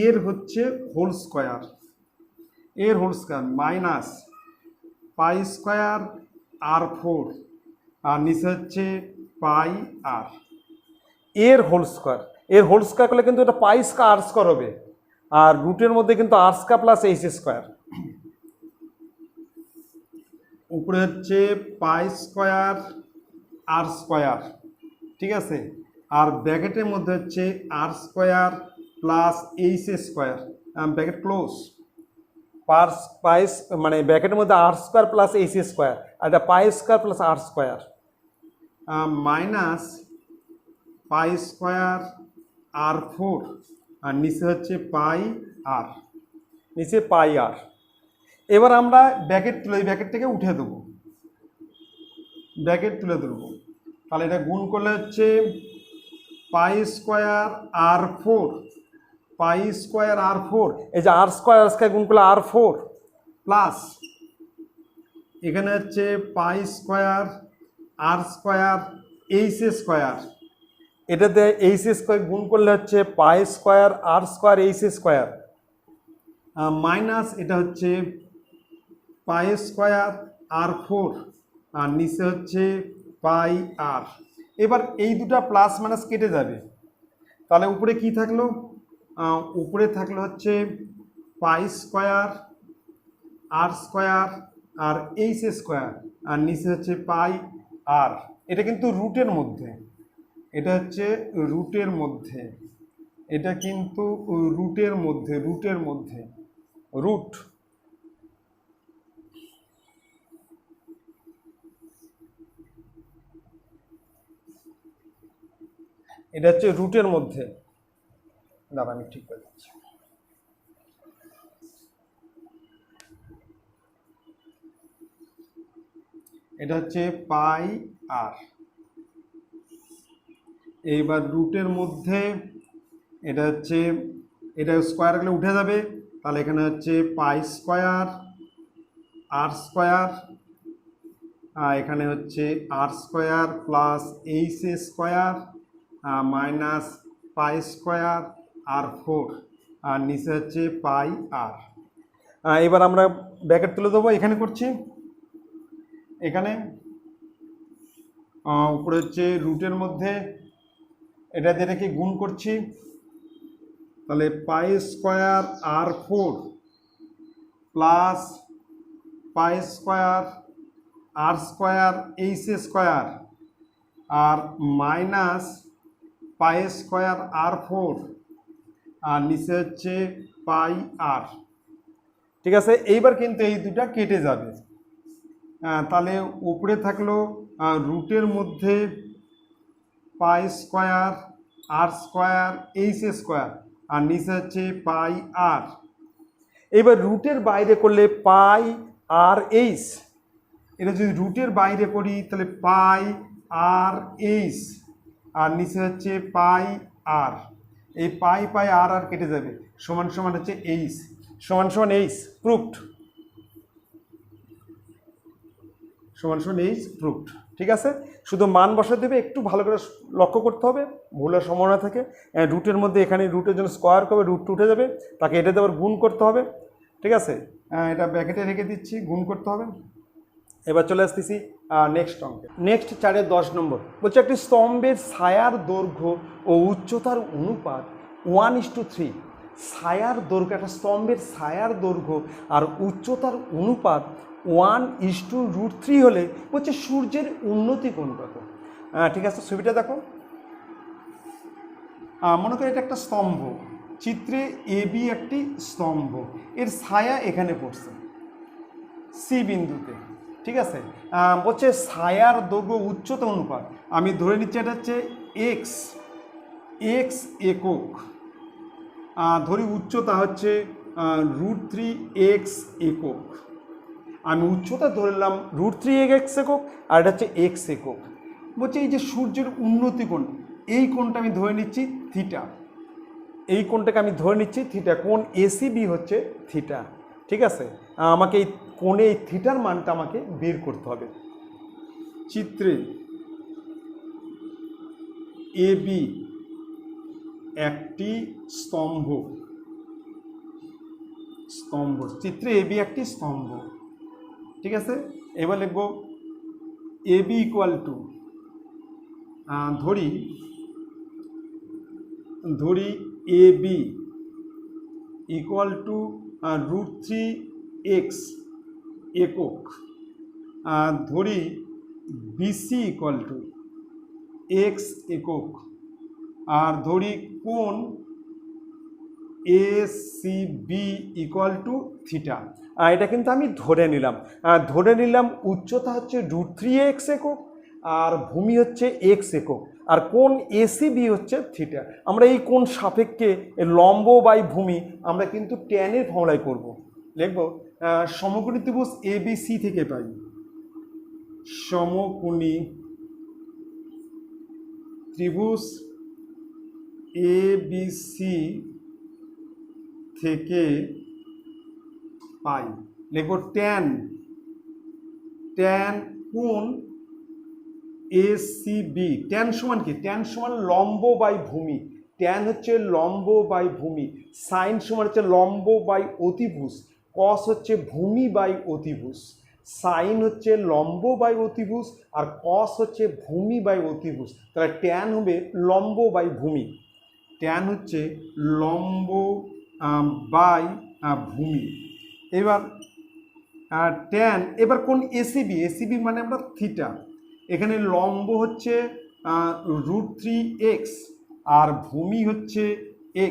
এর হচ্ছে whole square, minus pi square R four, আর নিচে হচ্ছে পাই আর এর হোল স্কোয়ার করলে কিন্তু এটা পাই স্কোয়ার আর স্কোয়ার হবে, আর রুটের মধ্যে কিন্তু আর স্কোয়ার প্লাস এইচ স্কোয়ার। উপরে হচ্ছে পাই স্কোয়ার আর স্কোয়ার, ঠিক আছে, আর ব্র্যাকেটের মধ্যে হচ্ছে R square plus H square, bracket close. Pi মানে ব্র্যাকেটের মধ্যে R square plus H square, আর এটা pi square plus R square, minus pi square R four, আর নিচে হচ্ছে পাই আর, এবার আমরা ব্র্যাকেট তুলে ব্র্যাকেট থেকে উঠে দেবো, তাহলে এটা গুণ করলে হচ্ছে পাই স্কোয়ার আর ফোর, এই যে আর স্কোয়ার গুণ করলে আর ফোর, প্লাস এখানে হচ্ছে পাই স্কোয়ার আর স্কোয়ার এইচ স্কোয়ার, এটাতে এইচ স্কোয়ার গুণ করলে হচ্ছে পাই স্কোয়ার আর স্কোয়ার এইচ স্কোয়ার, মাইনাস এটা হচ্ছে পাই স্কোয়ার আর ফোর, আর নিচে হচ্ছে পাই আর। এবার এই দুটা প্লাস মাইনাস কেটে যাবে, তাহলে উপরে কি থাকলো, উপরে থাকলো হচ্ছে পাই স্কোয়ার আর স্কোয়ার আর এইচ স্কোয়ার, আর নিচে হচ্ছে পাই আর। এটা কিন্তু রুটের মধ্যে, এটা হচ্ছে রুটের মধ্যে, এটা কিন্তু রুটের মধ্যে, রুটের মধ্যে, রুট। এটা হচ্ছে রুটের মধ্যে। দাঁড়া আমি ঠিক করে দিচ্ছি। এটা হচ্ছে পাই আর। এইবার রুটের মধ্যে এটা হচ্ছে, এটা স্কোয়ার গেলে উঠে যাবে, তাহলে এখানে হচ্ছে পাই স্কোয়ার আর স্কোয়ার, এখানে হচ্ছে R square plus H square minus pi square R 4, আর নিচে হচ্ছে পাই আর। এবার আমরা ব্র্যাকেট তুলে দেবো, এখানে করছি, এখানে উপরে হচ্ছে রুটের মধ্যে এটা দিয়ে রেখে গুণ করছি, তাহলে পাই স্কোয়ার আর 4 প্লাস পাই স্কোয়ার আর স্কোয়ার এইচ স্কোয়ার আর মাইনাস পাই স্কোয়ার আর 4, আর নিচে হচ্ছে পাই আর। ঠিক আছে, এইবার কিন্তু এই দুটা কেটে যাবে। তাহলে উপরে থাকলো রুটের মধ্যে পাই স্কোয়ার আর স্কোয়ার এইচ স্কোয়ার, আর নিচে হচ্ছে পাই আর। এবার রুটের বাইরে করলে পাই আর এইচ, এটা যদি রুটের বাইরে করি তাহলে পাই আর এইচ, আর নিচে হচ্ছে পাই আর। এই পাই পাই আর আর কেটে যাবে, সমান সমান হচ্ছে এইচ, সমান সমান এইচ, প্রুফড, সমান সমান এইচ, প্রুফড। ঠিক আছে, শুধু মান বসাতে দেবে, একটু ভালো করে লক্ষ্য করতে হবে, ভুলের সম্ভাবনা থাকে। রুটের মধ্যে এখানে রুটের জন্য স্কোয়ার করবে, রুট উঠে যাবে, তাকে এটাতে আবার গুণ করতে হবে। ঠিক আছে, এটা ব্র্যাকেটে রেখে দিচ্ছি, গুণ করতে হবে। এবার চলে আসতেছি নেক্সট অঙ্কে। নেক্সট 4-এর 10 নম্বর বলছে একটি স্তম্ভের ছায়ার দৈর্ঘ্য ও উচ্চতার অনুপাত 1:3। ছায়ার দৈর্ঘ্য, একটা স্তম্ভের ছায়ার দৈর্ঘ্য আর উচ্চতার অনুপাত 1:√3 হলে বলছে সূর্যের উন্নতি কোণ কত। ঠিক আছে, ছবিটা দেখো, মনে করি এটা একটা স্তম্ভ, চিত্রে এ বি একটি স্তম্ভ, এর ছায়া এখানে পড়ছে সি বিন্দুতে। ঠিক আছে, বলছে ছায়ার দৈর্ঘ্য উচ্চতা অনুপাত, আমি ধরে নিচ্ছি এটা হচ্ছে এক্স, এক্স একক, ধরি উচ্চতা হচ্ছে √3x একক, আমি উচ্চতা ধরলাম √3x একক, আর এটা হচ্ছে এক্স একক। বলছে এই যে সূর্যের উন্নতি কোণ, এই কোণটা আমি ধরে নিচ্ছি থিটা, এই কোণটাকে আমি ধরে নিচ্ছি থিটা, কোণ এসিবি হচ্ছে থিটা। ঠিক আছে, আমাকে এই কোণে এই থিটার মানটা আমাকে বের করতে হবে। চিত্রে এ বি একটি স্তম্ভ, স্তম্ভ, চিত্রে এ বি একটি স্তম্ভ। ঠিক আছে, এবার লিখব এ বি ইকুয়াল টু, ধরি A B equal two √3x একক, ধরি বিসি ইকুয়াল টু এক্স একক, আর ধরি কোণ এসিবি ইকুয়াল টু থিটা। এটা কিন্তু আমি ধরে নিলাম উচ্চতা হচ্ছে √3x একক আর ভূমি হচ্ছে এক্স একক, আর কোণ এসিবি হচ্ছে থিটা। আমরা এই কোণ সাপেক্ষে লম্ব বাই ভূমি আমরা কিন্তু ট্যানের ফর্মুলায় করব। লিখব সমকোণী ত্রিভুজ এবিসি থেকে পাই, সমকোণী ত্রিভুজ এবিসি থেকে পাই, লিখব ট্যান, ট্যান কোণ এসিবি, ট্যান সমান কি, ট্যান সমান লম্ব বাই ভূমি, ট্যান হচ্ছে লম্ব বাই ভূমি, সাইন সমান হচ্ছে লম্ব বাই অতিভুজ, কস হচ্ছে ভূমি বাই অতিভুজ, সাইন হচ্ছে লম্ব বাই অতিভুজ আর কস হচ্ছে ভূমি বাই অতিভুজ, তাহলে ট্যান হবে লম্ব বাই ভূমি, ট্যান হচ্ছে লম্ব বাই ভূমি। এবার ট্যান, এবার কোন এসিবি, এসিবি মানে আমরা থিটা, এখানে লম্ব হচ্ছে √3x আর ভূমি হচ্ছে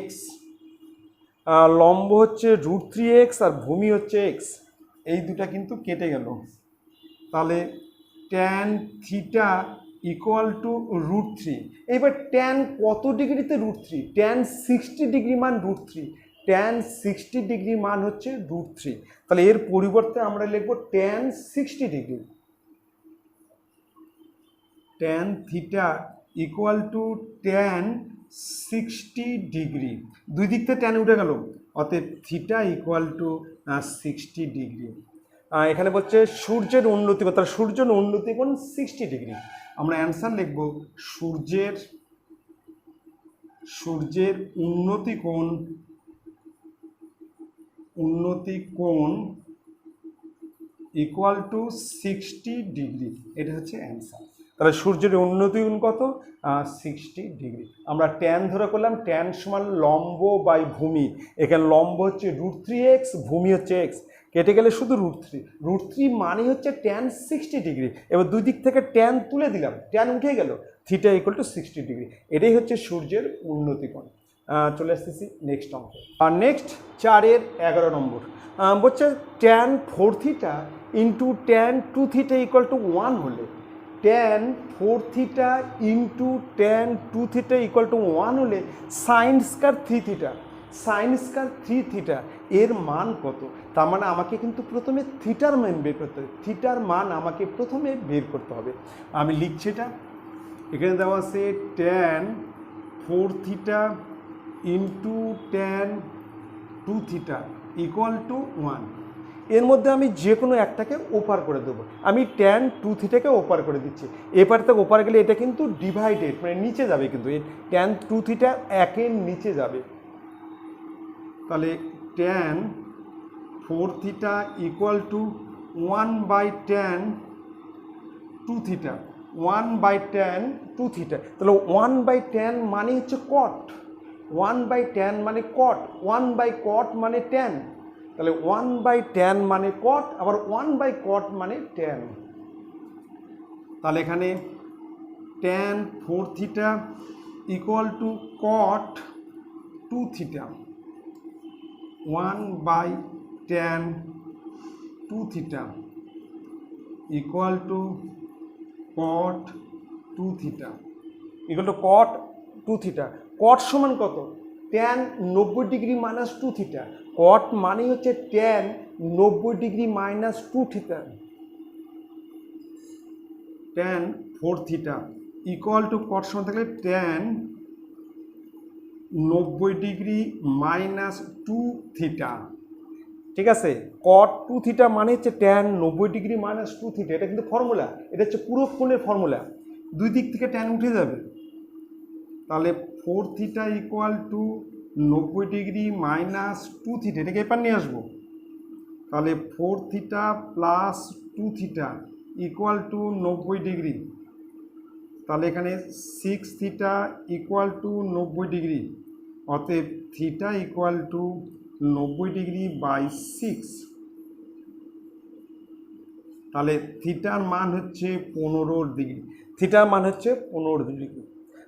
x, লম্ব হচ্ছে √3x আর ভূমি হচ্ছে x, এই দুটা কিন্তু কেটে গেল। তাহলে tan থিটা ইকুয়াল টু √3। এবার tan কত ডিগ্রিতে √3? tan 60 ডিগ্রি মান √3, tan 60 ডিগ্রি মান হচ্ছে √3। তাহলে এর পরিবর্তে আমরা লিখব tan 60 degree. tan theta equal two tan 60 degree, দুই দিক থেকে tan উঠে গেল, অতএব থিটা ইকুয়াল টু 60 ডিগ্রি। এখানে বলছে সূর্যের উন্নতি কোণ, তাহলে সূর্যের উন্নতি কোণ 60 ডিগ্রি। আমরা অ্যান্সার লিখব সূর্যের উন্নতি কোণ ইকুয়াল টু 60 ডিগ্রি, এটা হচ্ছে অ্যান্সার। তাহলে সূর্যের উন্নতি কোণ কত? 60 ডিগ্রি। আমরা ট্যান ধরে করলাম, ট্যান সমান লম্ব বাই ভূমি। এখানে লম্ব হচ্ছে √3x, ভূমি হচ্ছে x, কেটে গেলে শুধু √3 মানে হচ্ছে ট্যান 60 ডিগ্রি। এবার দুই দিক থেকে ট্যান তুলে দিলাম, ট্যান উঠে গেল, থিটা ইকুয়াল টু 60 ডিগ্রি। এটাই হচ্ছে সূর্যের উন্নতি কোণ। চলে আসতেছি নেক্সট অঙ্ক। আর নেক্সট 4-এর 11 নম্বর বলছে tan 4 theta into tan 2 theta equal two 1 হলে tan 4 theta into tan 2 theta equal two 1 হলে sine square 3 theta, sine square 3 theta এর মান কত? তার মানে আমাকে কিন্তু প্রথমে থিটার মান বের করতে হবে, থিটার মান আমাকে প্রথমে বের করতে হবে। আমি লিখছি এটা, এখানে দেওয়া আছে tan 4 theta into tan 2 theta equal two 1। এর মধ্যে আমি যে কোনো একটাকে ওপার করে দেবো। আমি tan 2 থিটাকে ওপার করে দিচ্ছি, এপার থেকে ওপার গেলে এটা কিন্তু ডিভাইডেড, মানে নিচে যাবে, কিন্তু এই tan 2 থিটা 1-এর নিচে যাবে। তাহলে tan 4 theta equal two 1/tan 2 theta, 1/tan 2 theta. তাহলে 1/tan মানে হচ্ছে কট, 1/tan মানে কট, 1/cot মানে tan। তাহলে 1/tan মানে কট, আবার 1/cot মানে tan। তাহলে এখানে tan 4 theta equal two cot 2 theta, 1/tan 2 theta equal two cot 2 theta equal two cot 2 theta. cot সমান কত? tan 90 degree minus 2 theta. cot মানে হচ্ছে tan 90 degree minus 2 theta. tan 4 theta equal two cot সমান থাকলে tan 90 degree minus 2 theta. ঠিক আছে, cot 2 theta মানে হচ্ছে tan 90 ডিগ্রি মাইনাস 2 থিটা। এটা কিন্তু ফর্মুলা, এটা হচ্ছে পুরো কোণের ফর্মুলা, দুই দিক থেকে tan উঠে যাবে। তাহলে 4 theta equal to 90 degree minus 2 theta, এটাকে এপার নিয়ে আসবো। তাহলে 4 theta plus 2 theta equal to 90 degree. তাহলে এখানে 6 থিটা ইকুয়াল টু 90 ডিগ্রি, অতএব theta equal to 90 degree by 6। তাহলে থিটার মান হচ্ছে 15 ডিগ্রি, থিটার মান হচ্ছে 15 ডিগ্রি।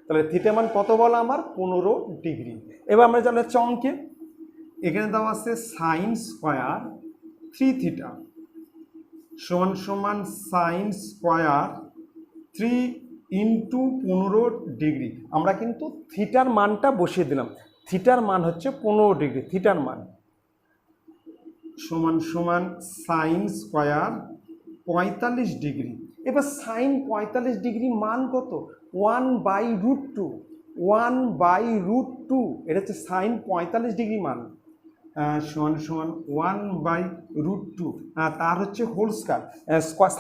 তাহলে থিটার মান কত বলো আমার? 15 ডিগ্রি। এবার আমরা জানতে হচ্ছে অঙ্কে, এখানে দেওয়া আছে সাইন স্কোয়ার 3 থিটা সমান সমান সাইন স্কোয়ার 3 ইন্টু 15 ডিগ্রি। আমরা কিন্তু থিটার মানটা বসিয়ে দিলাম, থিটার মান হচ্ছে 15 ডিগ্রি, থিটার মান সমান সমান সাইন স্কোয়ার 45 ডিগ্রি। এবার সাইন 45 ডিগ্রি মান কত? 1/√2, 1/√2, এটা হচ্ছে সাইন 45 ডিগ্রি মান, সমান সমান 1/√2, তার হচ্ছে হোল স্কয়ার।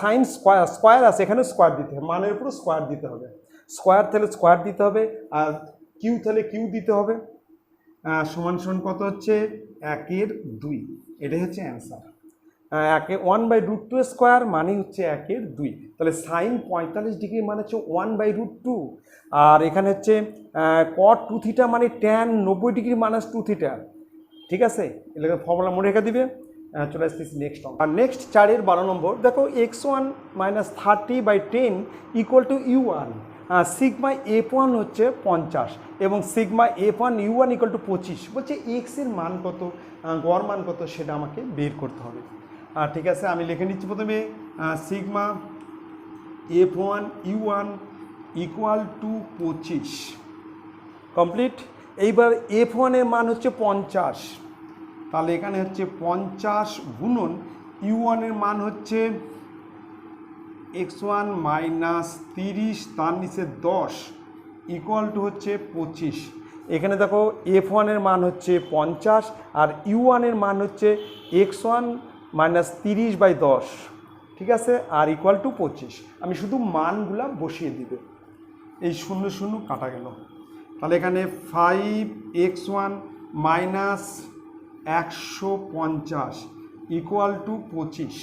সাইন স্কোয়ার আছে, এখানে স্কোয়ার দিতে হবে, মানের উপর স্কোয়ার দিতে হবে, স্কোয়ার তাহলে স্কোয়ার দিতে হবে, আর কিউ তাহলে কিউ দিতে হবে। সমান সমান কত হচ্ছে? 1/2, এটাই হচ্ছে অ্যান্সার। 1/√2 স্কোয়ার মানে হচ্ছে 1/2। তাহলে সাইন 45 ডিগ্রি মানে হচ্ছে 1/√2, আর এখানে হচ্ছে cot 2 থিটা মানে tan 90 ডিগ্রি মাইনাস 2 থিটা। ঠিক আছে, এটাকে ফর্মুলা মনে রেখে দিবে। চলে আসতেছি নেক্সট অঙ্ক। আর নেক্সট 4-এর 12 নম্বর, দেখো x1 - 30/10 equal to u1। Sigma F1 হচ্ছে 50 এবং sigma F1 U1 equal to 25। বলছে এক্সের মান কত, গড় মান কত সেটা আমাকে বের করতে হবে। ঠিক আছে, আমি লিখে নিচ্ছি প্রথমে sigma F1 U1 equal to 25 complete. এইবার F1 এর মান হচ্ছে 50, তাহলে এখানে হচ্ছে 50 গুণন U1 এর মান হচ্ছে x1 মাইনাস 30 তার নিচে 10 ইকুয়াল টু হচ্ছে 25। এখানে দেখো F1 এর মান হচ্ছে 50 আর U1 এর মান হচ্ছে x1 মাইনাস 30/10, ঠিক আছে, আর ইকুয়াল টু 25। আমি শুধু মানগুলা বসিয়ে দিবে, এই 0 0 কাটা গেল। তাহলে এখানে 5x1 মাইনাস 150 ইকুয়াল টু 25।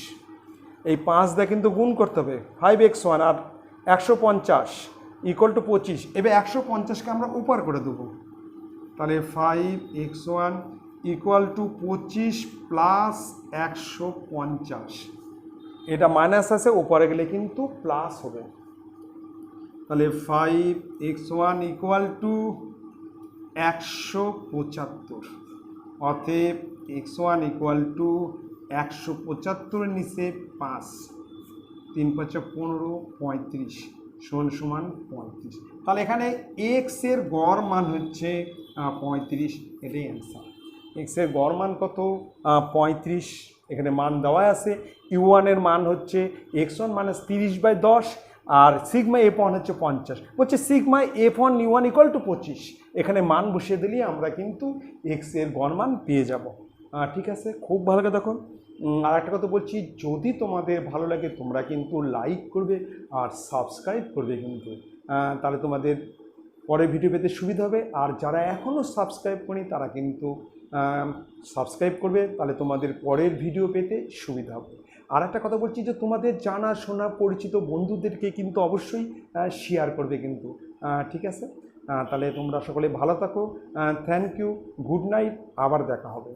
এই 5 দিয়ে কিন্তু গুণ করতে হবে, 5x1 আর 150 ইকুয়াল টু 25। এবার 150কে আমরা উপর করে দেবো, তাহলে 5x1 ইকুয়াল টু 25 প্লাস 150। এটা মাইনাস আছে, উপরে গেলে কিন্তু প্লাস হবে। তাহলে 5x1 ইকুয়াল টু 175, অতএব x1 ইকুয়াল টু 175 নিচে 5, 3 × 5 = 15, 35 সমান 35। তাহলে এখানে এক্স এর গড় মান হচ্ছে 35, এটাই অ্যান্সার। এক্স এর গড় মান কত? 35। এখানে মান দেওয়া আছে। U1 এর মান হচ্ছে x1 মাইনাস 30/10 আর সিগমা F1 হচ্ছে 50। বলছে sigma F1 U1 equal to 25। এখানে মান বসিয়ে দিলেই আমরা কিন্তু এক্স এর গড় মান পেয়ে যাব। ঠিক আছে, খুব ভালো করে দেখো। আর একটা কথা বলছি, যদি তোমাদের ভালো লাগে তোমরা কিন্তু লাইক করবে আর সাবস্ক্রাইব করবে কিন্তু, তাহলে তোমাদের পরের ভিডিও পেতে সুবিধা হবে। আর যারা এখনও সাবস্ক্রাইব করেনি তারা কিন্তু সাবস্ক্রাইব করবে, তাহলে তোমাদের পরের ভিডিও পেতে সুবিধা হবে। আর একটা কথা বলছি যে তোমাদের জানাশোনা পরিচিত বন্ধুদেরকে কিন্তু অবশ্যই শেয়ার করবে কিন্তু, ঠিক আছে। তাহলে তোমরা সকলে ভালো থাকো। থ্যাংক ইউ, গুড নাইট, আবার দেখা হবে।